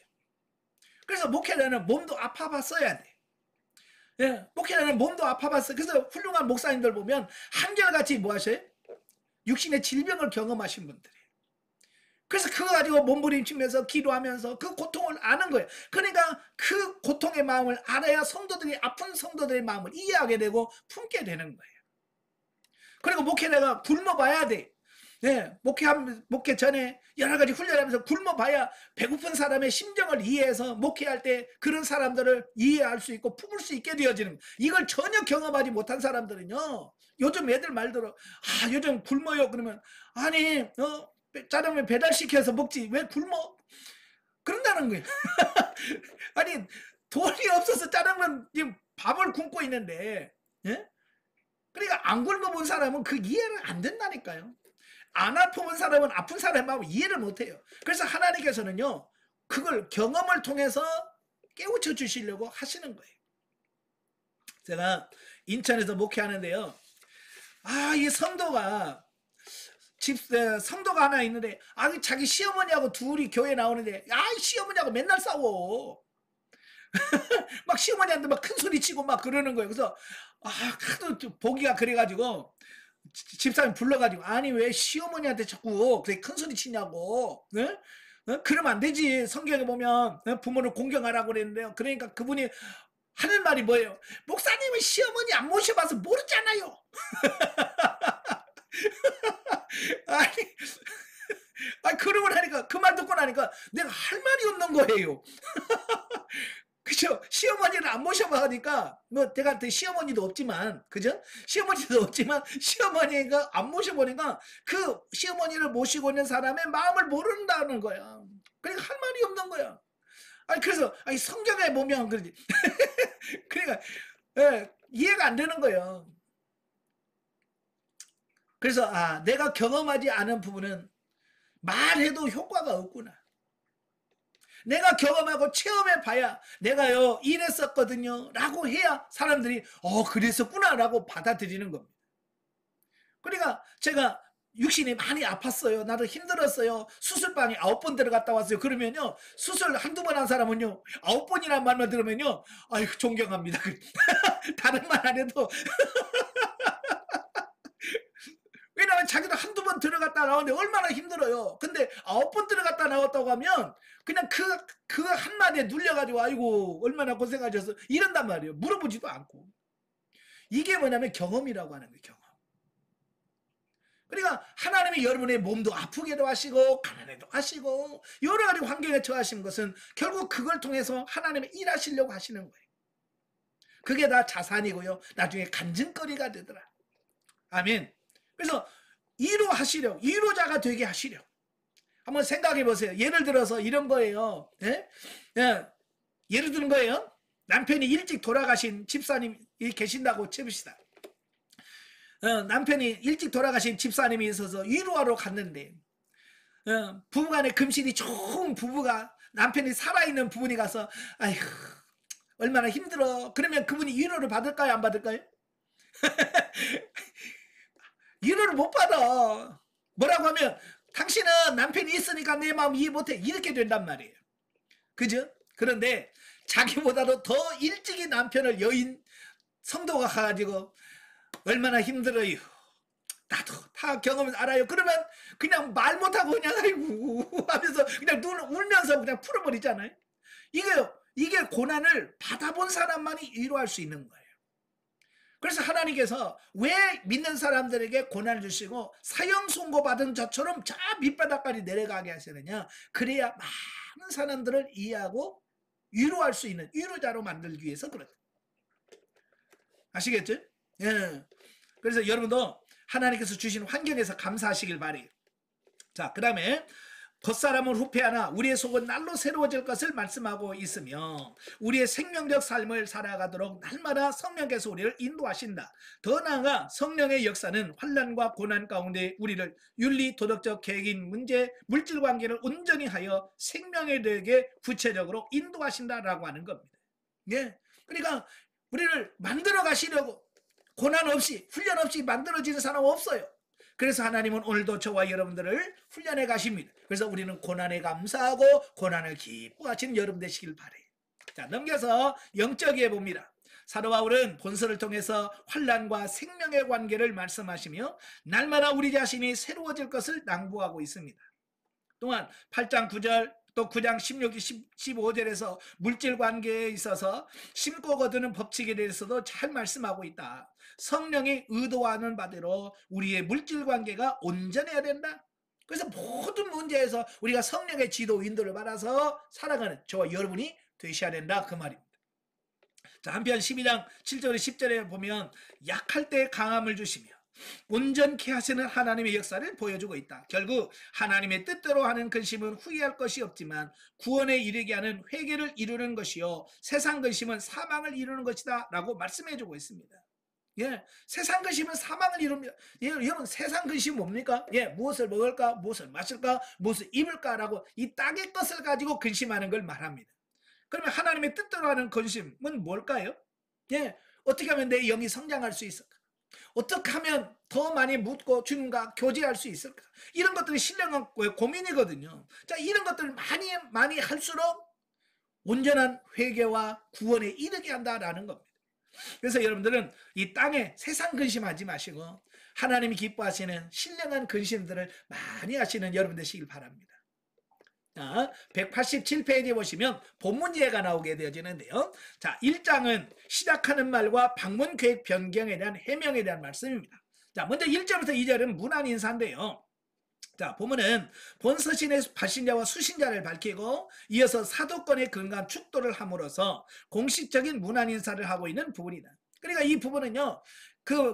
그래서 목회자는 몸도 아파봤어야 돼. 예, 목회자는 몸도 아파봤어요. 그래서 훌륭한 목사님들 보면 한결같이 뭐 하셔요? 육신의 질병을 경험하신 분들이에요. 그래서 그거 가지고 몸부림치면서 기도하면서 그 고통을 아는 거예요. 그러니까 그 고통의 마음을 알아야 성도들이, 아픈 성도들의 마음을 이해하게 되고 품게 되는 거예요. 그리고 목회자가 굶어봐야 돼. 네, 목회 전에 여러 가지 훈련하면서 굶어봐야 배고픈 사람의 심정을 이해해서 목회할 때 그런 사람들을 이해할 수 있고 품을 수 있게 되어지는 거예요. 이걸 전혀 경험하지 못한 사람들은요, 요즘 애들 말대로 요즘 굶어요 그러면 아니 짜장면 배달시켜서 먹지 왜 굶어? 그런다는 거예요. 아니 돈이 없어서 짜장면 지금 밥을 굶고 있는데, 예? 그러니까 안 굶어본 사람은 그 이해를 안 된다니까요. 안 아픈 사람은 아픈 사람의 마음을 이해를 못해요. 그래서 하나님께서는요, 그걸 경험을 통해서 깨우쳐 주시려고 하시는 거예요. 제가 인천에서 목회하는데요, 이 성도가 성도가 하나 있는데 자기 시어머니하고 둘이 교회 나오는데 시어머니하고 맨날 싸워. 막 시어머니한테 막 큰 소리 치고 막 그러는 거예요. 그래서 하도 보기가 그래가지고 집사님 불러가지고 아니 왜 시어머니한테 자꾸 그렇게 큰 소리 치냐고. 네? 그러면 안 되지. 성경에 보면 부모를 공경하라고 그랬는데요. 그러니까 그분이 하는 말이 뭐예요? 목사님은 시어머니 안 모셔봐서 모르잖아요. 거예요. 그죠? 시어머니를 안 모셔봐 하니까, 뭐, 제가 시어머니도 없지만, 그죠? 시어머니도 없지만, 시어머니가 안 모셔보니까, 그 시어머니를 모시고 있는 사람의 마음을 모른다는 거야. 그러니까 할 말이 없는 거야. 아니, 그래서, 아니, 성경에 보면, 그러지. 그러니까, 예, 이해가 안 되는 거예요. 그래서, 아, 내가 경험하지 않은 부분은 말해도 효과가 없구나. 내가 경험하고 체험해 봐야 내가요 이랬었거든요 라고 해야 사람들이 그랬었구나 라고 받아들이는 겁니다. 그러니까 제가 육신이 많이 아팠어요. 나도 힘들었어요. 수술방에 9번 들어갔다 왔어요. 그러면요 수술 한두 번 한 사람은요 9번이라는 말만 들으면요 아이고 존경합니다. 다른 말 안 해도 왜냐하면 자기도 한두 번 들어갔다 나오는데 얼마나 힘들어요. 근데 9번 들어갔다 나왔다고 하면 그냥 그 한마디에 눌려가지고 아이고 얼마나 고생하셨어 이런단 말이에요. 물어보지도 않고. 이게 뭐냐면 경험이라고 하는 거예요. 경험. 그러니까 하나님이 여러분의 몸도 아프게도 하시고 가난해도 하시고 여러 가지 환경에 처하신 것은 결국 그걸 통해서 하나님이 일하시려고 하시는 거예요. 그게 다 자산이고요. 나중에 간증거리가 되더라. 아멘. 그래서 이루하시려고, 이루자가 되게 하시려고. 한번 생각해 보세요. 예를 들어서 이런 거예요. 예? 예. 예를 드는 거예요. 남편이 일찍 돌아가신 집사님이 계신다고 쳐봅시다. 남편이 일찍 돌아가신 집사님이 있어서 위로하러 갔는데 부부간에 금실이 좋은 부부가 남편이 살아있는 부분이 가서 아휴 얼마나 힘들어. 그러면 그분이 위로를 받을까요? 안 받을까요? 위로를 못 받아. 뭐라고 하면 당신은 남편이 있으니까 내 마음 이해 못해. 이렇게 된단 말이에요. 그죠? 그런데 자기보다도 더 일찍이 남편을 여인 성도가 가가지고 얼마나 힘들어요. 나도 다 경험을 알아요. 그러면 그냥 말 못하고 그냥 아이고 하면서 그냥 눈을 울면서 그냥 풀어버리잖아요. 이게 고난을 받아본 사람만이 위로할 수 있는 거예요. 그래서 하나님께서 왜 믿는 사람들에게 고난을 주시고 사형 선고받은 저처럼 저 밑바닥까지 내려가게 하시느냐. 그래야 많은 사람들을 이해하고 위로할 수 있는 위로자로 만들기 위해서 그렇다. 아시겠죠? 예. 그래서 여러분도 하나님께서 주신 환경에서 감사하시길 바래요. 자, 그 다음에 겉사람은 후패하나 우리의 속은 날로 새로워질 것을 말씀하고 있으며 우리의 생명적 삶을 살아가도록 날마다 성령께서 우리를 인도하신다. 더 나아가 성령의 역사는 환난과 고난 가운데 우리를 윤리, 도덕적, 계획인 문제, 물질 관계를 온전히 하여 생명에 대해 구체적으로 인도하신다라고 하는 겁니다. 예. 그러니까 우리를 만들어 가시려고 고난 없이 훈련 없이 만들어지는 사람 없어요. 그래서 하나님은 오늘도 저와 여러분들을 훈련해 가십니다. 그래서 우리는 고난에 감사하고 고난을 기뻐하시는 여러분 되시길 바래요. 자, 넘겨서 영적에 봅니다. 사도 바울은 본서를 통해서 환난과 생명의 관계를 말씀하시며 날마다 우리 자신이 새로워질 것을 낭보하고 있습니다. 또한 8장 9절 또 9장 16, 15절에서 물질 관계에 있어서 심고 거두는 법칙에 대해서도 잘 말씀하고 있다. 성령이 의도하는 바대로 우리의 물질 관계가 온전해야 된다. 그래서 모든 문제에서 우리가 성령의 지도 인도를 받아서 살아가는 저와 여러분이 되셔야 된다 그 말입니다. 자, 한편 12장 7절 10절에 보면 약할 때 강함을 주시며 온전케 하시는 하나님의 역사를 보여주고 있다. 결국 하나님의 뜻대로 하는 근심은 후회할 것이 없지만 구원에 이르게 하는 회개를 이루는 것이요 세상 근심은 사망을 이루는 것이다 라고 말씀해주고 있습니다. 예, 세상 근심은 사망을 이룹니다. 예, 여러분 세상 근심 뭡니까? 예, 무엇을 먹을까, 무엇을 마실까, 무엇을 입을까라고 이 땅의 것을 가지고 근심하는 걸 말합니다. 그러면 하나님의 뜻대로 하는 근심은 뭘까요? 예, 어떻게 하면 내 영이 성장할 수 있을까? 어떻게 하면 더 많이 묻고 주님과 교제할 수 있을까? 이런 것들이 신령한 고민이거든요. 자, 이런 것들을 많이 할수록 온전한 회개와 구원에 이르게 한다라는 겁니다. 그래서 여러분들은 이 땅에 세상 근심하지 마시고 하나님이 기뻐하시는 신령한 근심들을 많이 하시는 여러분 되시길 바랍니다. 자, 187페이지에 보시면 본문제가 나오게 되어지는데요. 자, 1장은 시작하는 말과 방문 계획 변경에 대한 해명에 대한 말씀입니다. 자, 먼저 1절부터 2절은 문안 인사인데요. 자, 보면은 본서신의 발신자와 수신자를 밝히고 이어서 사도권에 근거한 축도를 함으로써 공식적인 문안 인사를 하고 있는 부분이다. 그러니까 이 부분은요,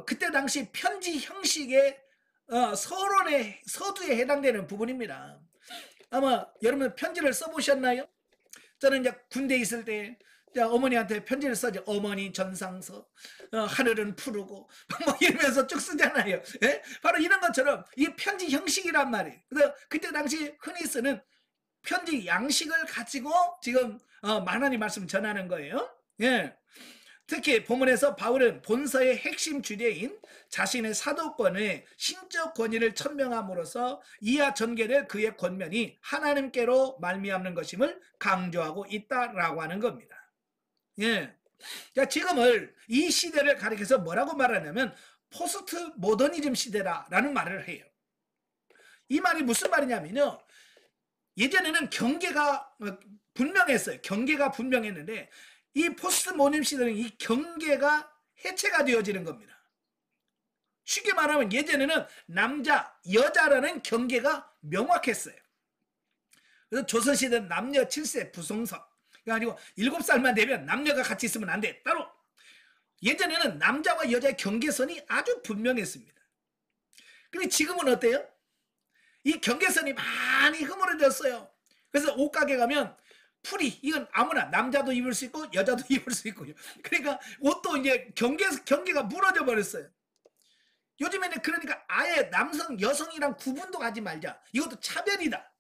그때 당시 편지 형식의 서론의 서두에 해당되는 부분입니다. 아마 여러분 편지를 써보셨나요? 저는 이제 군대에 있을 때 어머니한테 편지를 써죠. 어머니 전상서, 하늘은 푸르고 뭐 이러면서 쭉 쓰잖아요. 예? 바로 이런 것처럼 이게 편지 형식이란 말이에요. 그래서 그때 당시 흔히 쓰는 편지 양식을 가지고 지금 하나님 말씀 전하는 거예요. 예. 특히 본문에서 바울은 본서의 핵심 주제인 자신의 사도권의 신적 권위를 천명함으로써 이하 전개될 그의 권면이 하나님께로 말미암는 것임을 강조하고 있다라고 하는 겁니다. 예. 자, 지금을 이 시대를 가리켜서 뭐라고 말하냐면 포스트 모더니즘 시대라는 말을 해요. 이 말이 무슨 말이냐면요. 예전에는 경계가 분명했어요. 경계가 분명했는데 이 포스트 모더니즘 시대는 이 경계가 해체가 되어지는 겁니다. 쉽게 말하면 예전에는 남자, 여자라는 경계가 명확했어요. 그래서 조선시대는 남녀 7세 부성석. 아니고 7살만 되면 남녀가 같이 있으면 안 돼. 따로. 예전에는 남자와 여자의 경계선이 아주 분명했습니다. 근데 지금은 어때요? 이 경계선이 많이 흐물어졌어요. 그래서 옷가게 가면 풀이 이건 아무나 남자도 입을 수 있고 여자도 입을 수 있고요. 그러니까 옷도 이제 경계가 무너져 버렸어요. 요즘에는 그러니까 아예 남성 여성이랑 구분도 하지 말자. 이것도 차별이다.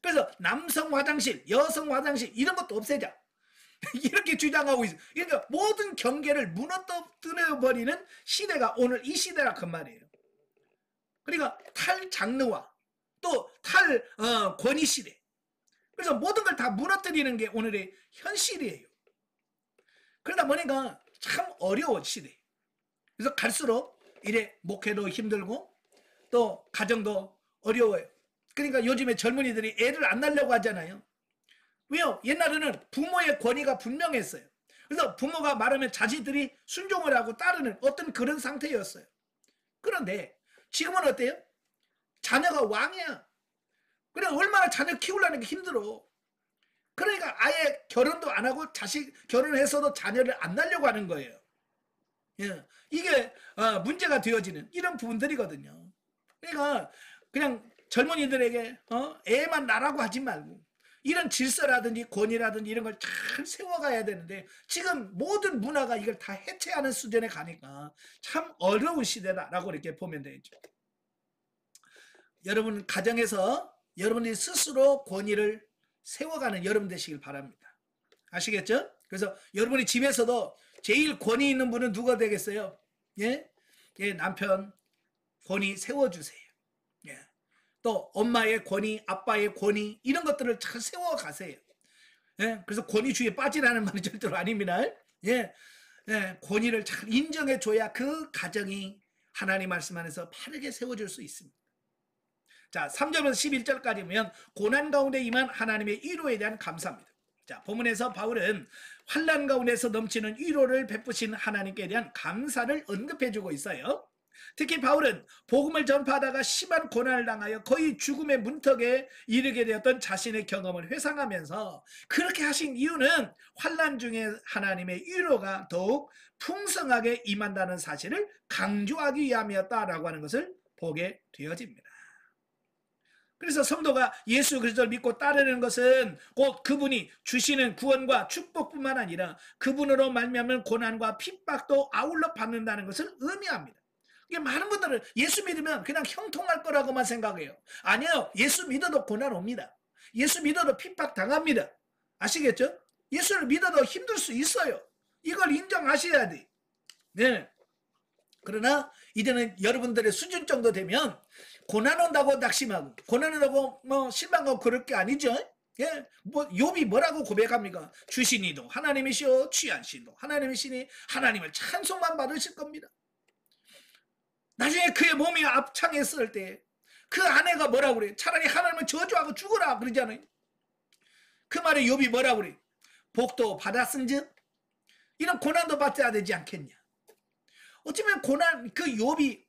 그래서 남성 화장실, 여성 화장실 이런 것도 없애자. 이렇게 주장하고 있어요. 그러니까 모든 경계를 무너뜨려 버리는 시대가 오늘 이 시대라 그 말이에요. 그러니까 탈장르화 또 탈권위 시대. 그래서 모든 걸 다 무너뜨리는 게 오늘의 현실이에요. 그러다 보니까 참 어려운 시대. 그래서 갈수록 이래 목회도 힘들고 또 가정도 어려워요. 그러니까 요즘에 젊은이들이 애를 안 낳으려고 하잖아요. 왜요? 옛날에는 부모의 권위가 분명했어요. 그래서 부모가 말하면 자식들이 순종을 하고 따르는 어떤 그런 상태였어요. 그런데 지금은 어때요? 자녀가 왕이야. 그래 얼마나 자녀 키우려는 게 힘들어. 그러니까 아예 결혼도 안 하고 결혼해서도 자녀를 안 낳으려고 하는 거예요. 예, 이게 문제가 되어지는 이런 부분들이거든요. 그러니까 그냥 젊은이들에게 애만 낳으라고 하지 말고 이런 질서라든지 권위라든지 이런 걸 잘 세워가야 되는데 지금 모든 문화가 이걸 다 해체하는 수준에 가니까 참 어려운 시대다라고 이렇게 보면 되죠. 여러분 가정에서 여러분이 스스로 권위를 세워가는 여러분 되시길 바랍니다. 아시겠죠? 그래서 여러분이 집에서도 제일 권위 있는 분은 누가 되겠어요? 예? 예, 남편 권위 세워주세요. 예. 또 엄마의 권위, 아빠의 권위 이런 것들을 잘 세워가세요. 예? 그래서 권위주의에 빠지라는 말은 절대로 아닙니다. 예. 예, 권위를 잘 인정해줘야 그 가정이 하나님 말씀 안에서 바르게 세워질 수 있습니다. 자, 3절부터 11절까지 보면 고난 가운데 임한 하나님의 위로에 대한 감사입니다. 자, 본문에서 바울은 환난 가운데서 넘치는 위로를 베푸신 하나님께 대한 감사를 언급해주고 있어요. 특히 바울은 복음을 전파하다가 심한 고난을 당하여 거의 죽음의 문턱에 이르게 되었던 자신의 경험을 회상하면서 그렇게 하신 이유는 환난 중에 하나님의 위로가 더욱 풍성하게 임한다는 사실을 강조하기 위함이었다라고 하는 것을 보게 되어집니다. 그래서 성도가 예수 그리스도를 믿고 따르는 것은 곧 그분이 주시는 구원과 축복뿐만 아니라 그분으로 말미암은 고난과 핍박도 아울러 받는다는 것을 의미합니다. 많은 분들은 예수 믿으면 그냥 형통할 거라고만 생각해요. 아니요. 예수 믿어도 고난 옵니다. 예수 믿어도 핍박 당합니다. 아시겠죠? 예수를 믿어도 힘들 수 있어요. 이걸 인정하셔야 돼. 네. 그러나 이제는 여러분들의 수준 정도 되면 고난 온다고 낙심하고 고난 온다고 실망하고 그럴 게 아니죠. 예, 욥이 뭐라고 고백합니까? 주신이도 하나님이시오 취하신도 하나님이시니 하나님을 찬송만 받으실 겁니다. 나중에 그의 몸이 압창했을 때 그 아내가 뭐라고 그래? 차라리 하나님을 저주하고 죽어라 그러잖아요. 그 말에 욥이 뭐라고 그래? 복도 받았은즉 이런 고난도 받아야 되지 않겠냐. 어쩌면 고난 그 욥이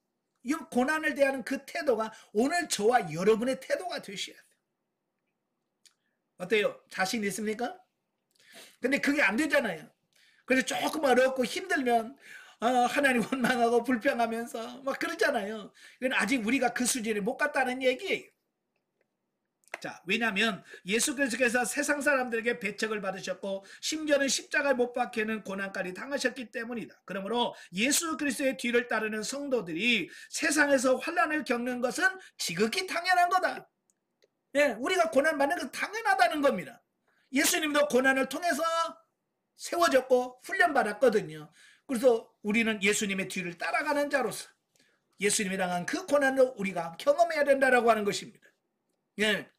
이 고난을 대하는 그 태도가 오늘 저와 여러분의 태도가 되셔야 돼요. 어때요? 자신 있습니까? 근데 그게 안 되잖아요. 그래서 조금 어렵고 힘들면 하나님 원망하고 불평하면서 막 그러잖아요. 이건 아직 우리가 그 수준에 못 갔다는 얘기예요. 자, 왜냐하면 예수 그리스도께서 세상 사람들에게 배척을 받으셨고 심지어는 십자가에 못 박히는 고난까지 당하셨기 때문이다. 그러므로 예수 그리스도의 뒤를 따르는 성도들이 세상에서 환난을 겪는 것은 지극히 당연한 거다. 예, 우리가 고난 받는 건 당연하다는 겁니다. 예수님도 고난을 통해서 세워졌고 훈련받았거든요. 그래서 우리는 예수님의 뒤를 따라가는 자로서 예수님이 당한 그 고난을 우리가 경험해야 된다라고 하는 것입니다. 예.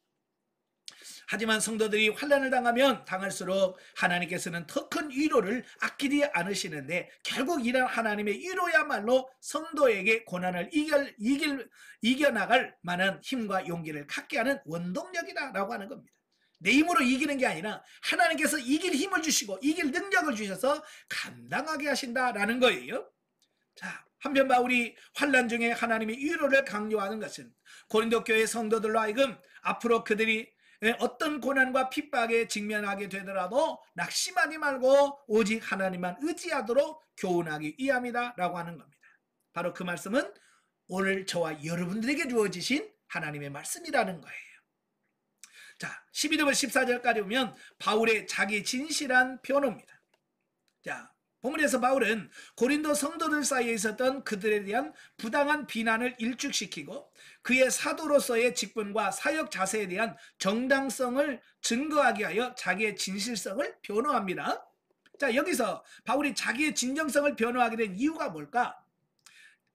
하지만 성도들이 환난을 당하면 당할수록 하나님께서는 더 큰 위로를 아끼지 않으시는데 결국 이런 하나님의 위로야말로 성도에게 고난을 이겨나갈 만한 힘과 용기를 갖게 하는 원동력이다라고 하는 겁니다. 내 힘으로 이기는 게 아니라 하나님께서 이길 힘을 주시고 이길 능력을 주셔서 감당하게 하신다라는 거예요. 자, 한편 바울이 환난 중에 하나님의 위로를 강조하는 것은 고린도 교회 성도들로 하여금 앞으로 그들이 어떤 고난과 핍박에 직면하게 되더라도 낙심하지 말고 오직 하나님만 의지하도록 교훈하기 위함이다 라고 하는 겁니다. 바로 그 말씀은 오늘 저와 여러분들에게 주어지신 하나님의 말씀이라는 거예요. 자, 12절 14절까지 보면 바울의 자기 진실한 변호입니다. 자, 본문에서 바울은 고린도 성도들 사이에 있었던 그들에 대한 부당한 비난을 일축시키고 그의 사도로서의 직분과 사역 자세에 대한 정당성을 증거하기 위하여 자기의 진실성을 변호합니다. 자, 여기서 바울이 자기의 진정성을 변호하게 된 이유가 뭘까?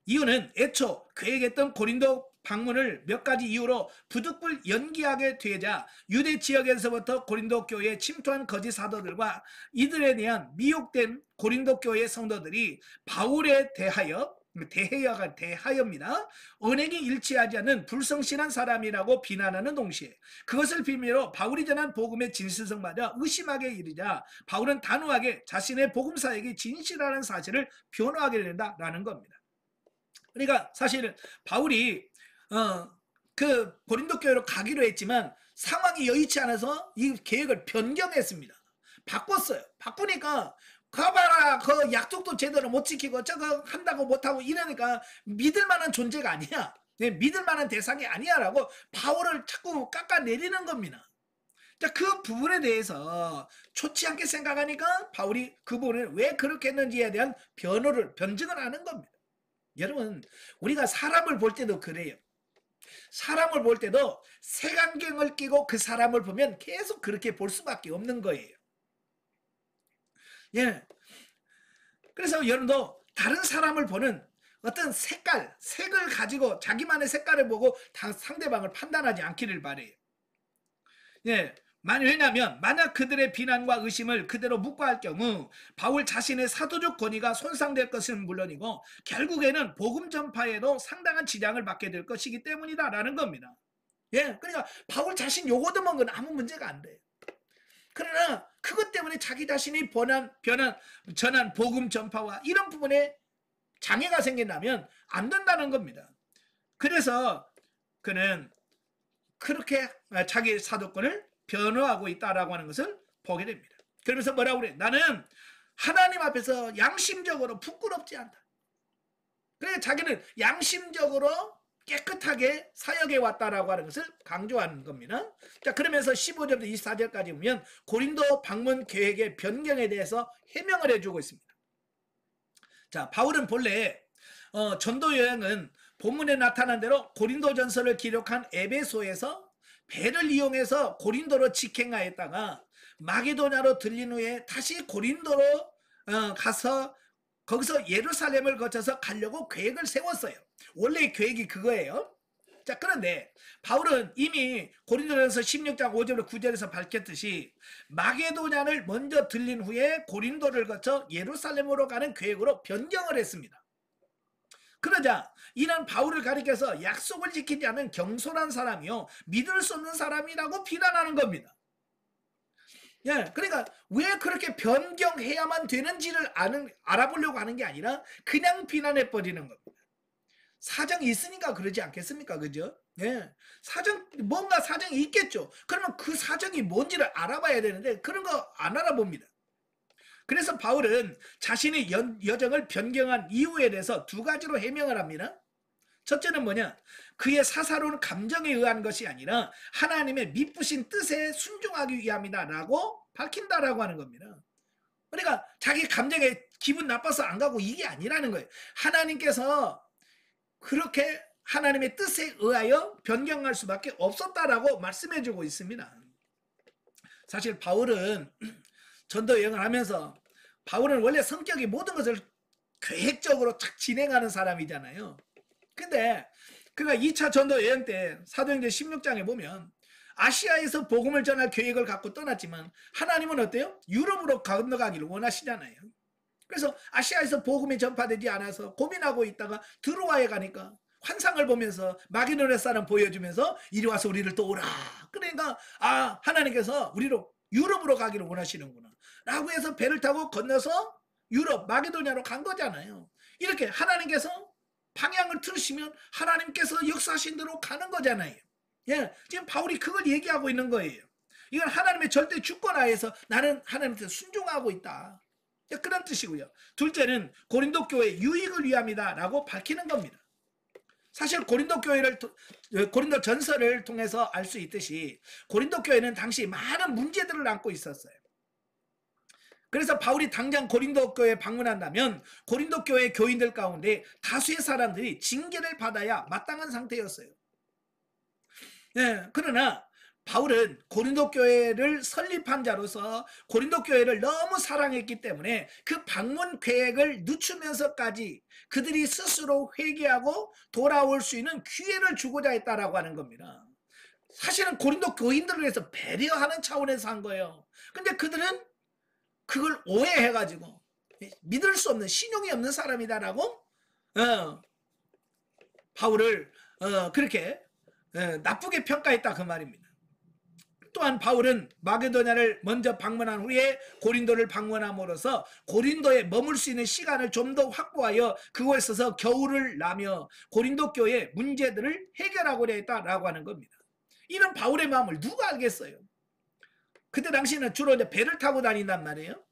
이유는 애초 계획했던 고린도 방문을 몇 가지 이유로 부득불 연기하게 되자 유대 지역에서부터 고린도 교회에 침투한 거짓 사도들과 이들에 대한 미혹된 고린도 교회 성도들이 바울에 대하여입니다. 언행이 일치하지 않는 불성실한 사람이라고 비난하는 동시에 그것을 빌미로 바울이 전한 복음의 진실성마저 의심하게 이르자 바울은 단호하게 자신의 복음 사역이 진실하는 사실을 변호하게 된다라는 겁니다. 그러니까 사실 바울이 그 고린도 교회로 가기로 했지만 상황이 여의치 않아서 이 계획을 변경했습니다. 바꿨어요. 바꾸니까 가봐라, 그 약속도 제대로 못 지키고 저거 한다고 못하고 이러니까 믿을 만한 존재가 아니야. 믿을 만한 대상이 아니야라고 바울을 자꾸 깎아내리는 겁니다. 자, 그 부분에 대해서 좋지 않게 생각하니까 바울이 그 부분을 왜 그렇게 했는지에 대한 변증을 하는 겁니다. 여러분, 우리가 사람을 볼 때도 그래요. 사람을 볼 때도 색안경을 끼고 그 사람을 보면 계속 그렇게 볼 수밖에 없는 거예요. 예. 그래서 여러분도 다른 사람을 보는 어떤 색을 가지고 자기만의 색깔을 보고 상대방을 판단하지 않기를 바래요. 예. 왜냐하면 만약 그들의 비난과 의심을 그대로 묵과할 경우 바울 자신의 사도적 권위가 손상될 것은 물론이고 결국에는 복음 전파에도 상당한 지장을 받게 될 것이기 때문이다라는 겁니다. 예, 그러니까 바울 자신 요거드만 건 아무 문제가 안 돼요. 그러나 그것 때문에 자기 자신이 전한 복음 전파와 이런 부분에 장애가 생긴다면 안 된다는 겁니다. 그래서 그는 그렇게 자기 사도권을 변호하고 있다라고 하는 것을 보게 됩니다. 그러면서 뭐라고 그래? 나는 하나님 앞에서 양심적으로 부끄럽지 않다. 그래서 자기는 양심적으로 깨끗하게 사역해 왔다라고 하는 것을 강조하는 겁니다. 자, 그러면서 15절부터 24절까지 보면 고린도 방문 계획의 변경에 대해서 해명을 해주고 있습니다. 자, 바울은 본래 전도 여행은 본문에 나타난 대로 고린도 전서를 기록한 에베소에서 배를 이용해서 고린도로 직행하였다가 마게도냐로 들린 후에 다시 고린도로 가서 거기서 예루살렘을 거쳐서 가려고 계획을 세웠어요. 원래 계획이 그거예요. 자, 그런데 바울은 이미 고린도전서 16장 5절부터 9절에서 밝혔듯이 마게도냐를 먼저 들린 후에 고린도를 거쳐 예루살렘으로 가는 계획으로 변경을 했습니다. 그러자 이는 바울을 가리켜서 약속을 지키지 않은 경솔한 사람이요 믿을 수 없는 사람이라고 비난하는 겁니다. 예, 그러니까 왜 그렇게 변경해야만 되는지를 알아보려고 하는 게 아니라 그냥 비난해 버리는 겁니다. 사정이 있으니까 그러지 않겠습니까? 그죠? 예. 뭔가 사정이 있겠죠. 그러면 그 사정이 뭔지를 알아봐야 되는데 그런 거 안 알아봅니다. 그래서 바울은 자신의 여정을 변경한 이유에 대해서 두 가지로 해명을 합니다. 첫째는 뭐냐? 그의 사사로운 감정에 의한 것이 아니라 하나님의 미쁘신 뜻에 순종하기 위함이다라고 밝힌다라고 하는 겁니다. 그러니까 자기 감정에 기분 나빠서 안 가고 이게 아니라는 거예요. 하나님께서 그렇게 하나님의 뜻에 의하여 변경할 수밖에 없었다라고 말씀해주고 있습니다. 사실 바울은 전도 여행을 하면서 바울은 원래 성격이 모든 것을 계획적으로 착 진행하는 사람이잖아요. 근데 그가 2차 전도 여행 때 사도행전 16장에 보면 아시아에서 복음을 전할 계획을 갖고 떠났지만 하나님은 어때요? 유럽으로 건너가기를 원하시잖아요. 그래서 아시아에서 복음이 전파되지 않아서 고민하고 있다가 드로아에 가니까 환상을 보면서 마게도냐 사람 보여주면서 이리 와서 우리를 또 오라. 그러니까 하나님께서 우리로 유럽으로 가기를 원하시는구나 라고 해서 배를 타고 건너서 유럽 마게도냐로 간 거잖아요. 이렇게 하나님께서 방향을 틀으시면 하나님께서 역사하신 대로 가는 거잖아요. 예, 지금 바울이 그걸 얘기하고 있는 거예요. 이건 하나님의 절대 주권 하에서 나는 하나님께 순종하고 있다. 그런 뜻이고요. 둘째는 고린도 교회 유익을 위함이다 라고 밝히는 겁니다. 사실 고린도 전서를 통해서 알 수 있듯이 고린도 교회는 당시 많은 문제들을 안고 있었어요. 그래서 바울이 당장 고린도 교회에 방문한다면 고린도 교회 교인들 가운데 다수의 사람들이 징계를 받아야 마땅한 상태였어요. 네, 그러나 바울은 고린도 교회를 설립한 자로서 고린도 교회를 너무 사랑했기 때문에 그 방문 계획을 늦추면서까지 그들이 스스로 회개하고 돌아올 수 있는 기회를 주고자 했다라고 하는 겁니다. 사실은 고린도 교인들을 위해서 배려하는 차원에서 한 거예요. 근데 그들은 그걸 오해해가지고 믿을 수 없는 신용이 없는 사람이다라고 바울을 그렇게 나쁘게 평가했다 그 말입니다. 또한 바울은 마게도냐를 먼저 방문한 후에 고린도를 방문함으로써 고린도에 머물 수 있는 시간을 좀 더 확보하여 그곳에서 겨울을 나며 고린도 교회의 문제들을 해결하고자 했다라고 하는 겁니다. 이런 바울의 마음을 누가 알겠어요? 그때 당시에는 주로 이제 배를 타고 다닌단 말이에요.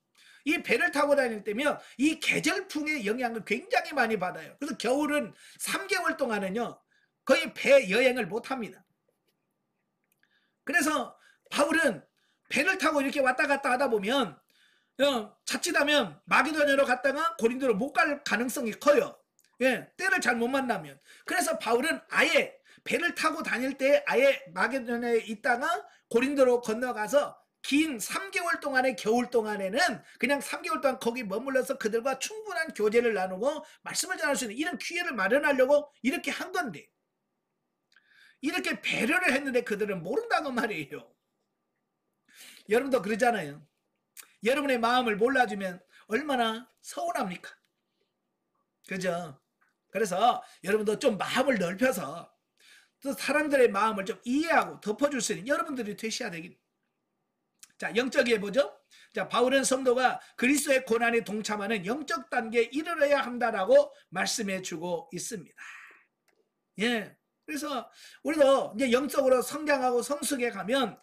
이 배를 타고 다닐 때면 이 계절풍의 영향을 굉장히 많이 받아요. 그래서 겨울은 3개월 동안은요 거의 배 여행을 못 합니다. 그래서 바울은 배를 타고 이렇게 왔다 갔다 하다 보면 자칫하면 마게도냐로 갔다가 고린도로 못 갈 가능성이 커요. 예, 때를 잘 못 만나면. 그래서 바울은 아예 배를 타고 다닐 때 아예 마게도냐에 있다가 고린도로 건너가서 긴 3개월 동안의 겨울 동안에는 그냥 3개월 동안 거기 머물러서 그들과 충분한 교제를 나누고 말씀을 전할 수 있는 이런 기회를 마련하려고 이렇게 한 건데 이렇게 배려를 했는데 그들은 모른다고 말이에요. 여러분도 그러잖아요. 여러분의 마음을 몰라주면 얼마나 서운합니까? 그죠? 그래서 여러분도 좀 마음을 넓혀서 또 사람들의 마음을 좀 이해하고 덮어줄 수 있는 여러분들이 되셔야 되겠습니다. 자, 영적이에 보죠. 자, 바울은 성도가 그리스도의 고난에 동참하는 영적 단계에 이르러야 한다라고 말씀해 주고 있습니다. 예. 그래서 우리도 이제 영적으로 성장하고 성숙해 가면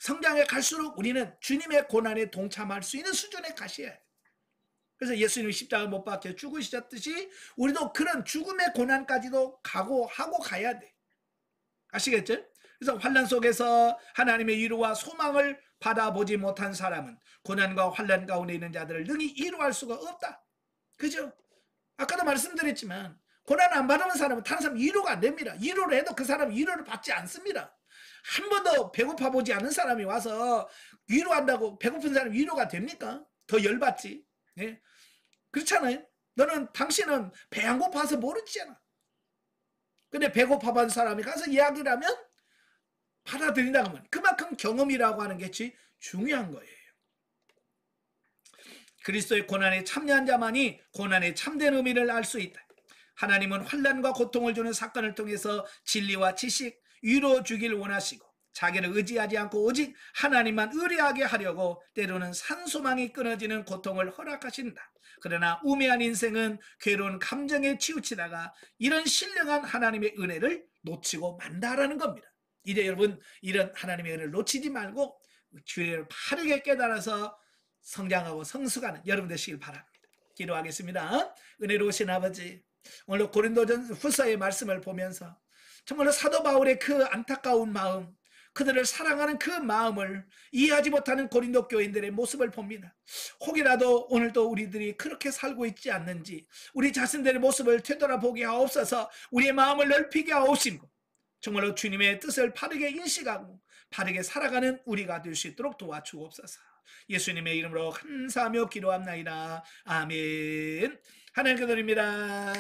성장해 갈수록 우리는 주님의 고난에 동참할 수 있는 수준에 가셔야 해요. 그래서 예수님이 십자가 못 박혀 죽으셨듯이 우리도 그런 죽음의 고난까지도 각오하고 가야 돼. 아시겠죠? 그래서 환난 속에서 하나님의 위로와 소망을 받아보지 못한 사람은 고난과 환난 가운데 있는 자들을 능히 위로할 수가 없다. 그죠? 아까도 말씀드렸지만 고난 안 받으면 사람은 다른 사람 위로가 안 됩니다. 위로를 해도 그 사람은 위로를 받지 않습니다. 한 번도 배고파 보지 않은 사람이 와서 위로한다고 배고픈 사람이 위로가 됩니까? 더 열받지. 예? 그렇잖아요. 당신은 배 안 고파서 모르지잖아. 근데 배고파 본 사람이 가서 이야기를 하면 받아들인다 그러면 그만큼 경험이라고 하는 것이 중요한 거예요. 그리스도의 고난에 참여한 자만이 고난의 참된 의미를 알 수 있다. 하나님은 환난과 고통을 주는 사건을 통해서 진리와 지식, 위로 주기를 원하시고 자기를 의지하지 않고 오직 하나님만 의뢰하게 하려고 때로는 산소망이 끊어지는 고통을 허락하신다. 그러나 우매한 인생은 괴로운 감정에 치우치다가 이런 신령한 하나님의 은혜를 놓치고 만다라는 겁니다. 이제 여러분, 이런 하나님의 은혜를 놓치지 말고 주의를 바르게 깨달아서 성장하고 성숙하는 여러분 되시길 바랍니다. 기도하겠습니다. 은혜로우신 아버지, 오늘 고린도전후서의 말씀을 보면서 정말로 사도 바울의 그 안타까운 마음, 그들을 사랑하는 그 마음을 이해하지 못하는 고린도 교인들의 모습을 봅니다. 혹이라도 오늘도 우리들이 그렇게 살고 있지 않는지 우리 자신들의 모습을 되돌아보게 하옵소서. 우리의 마음을 넓히게 하옵시고 정말로 주님의 뜻을 바르게 인식하고 바르게 살아가는 우리가 될 수 있도록 도와주옵소서. 예수님의 이름으로 감사하며 기도합나이다. 아멘. 하나님께 드립니다.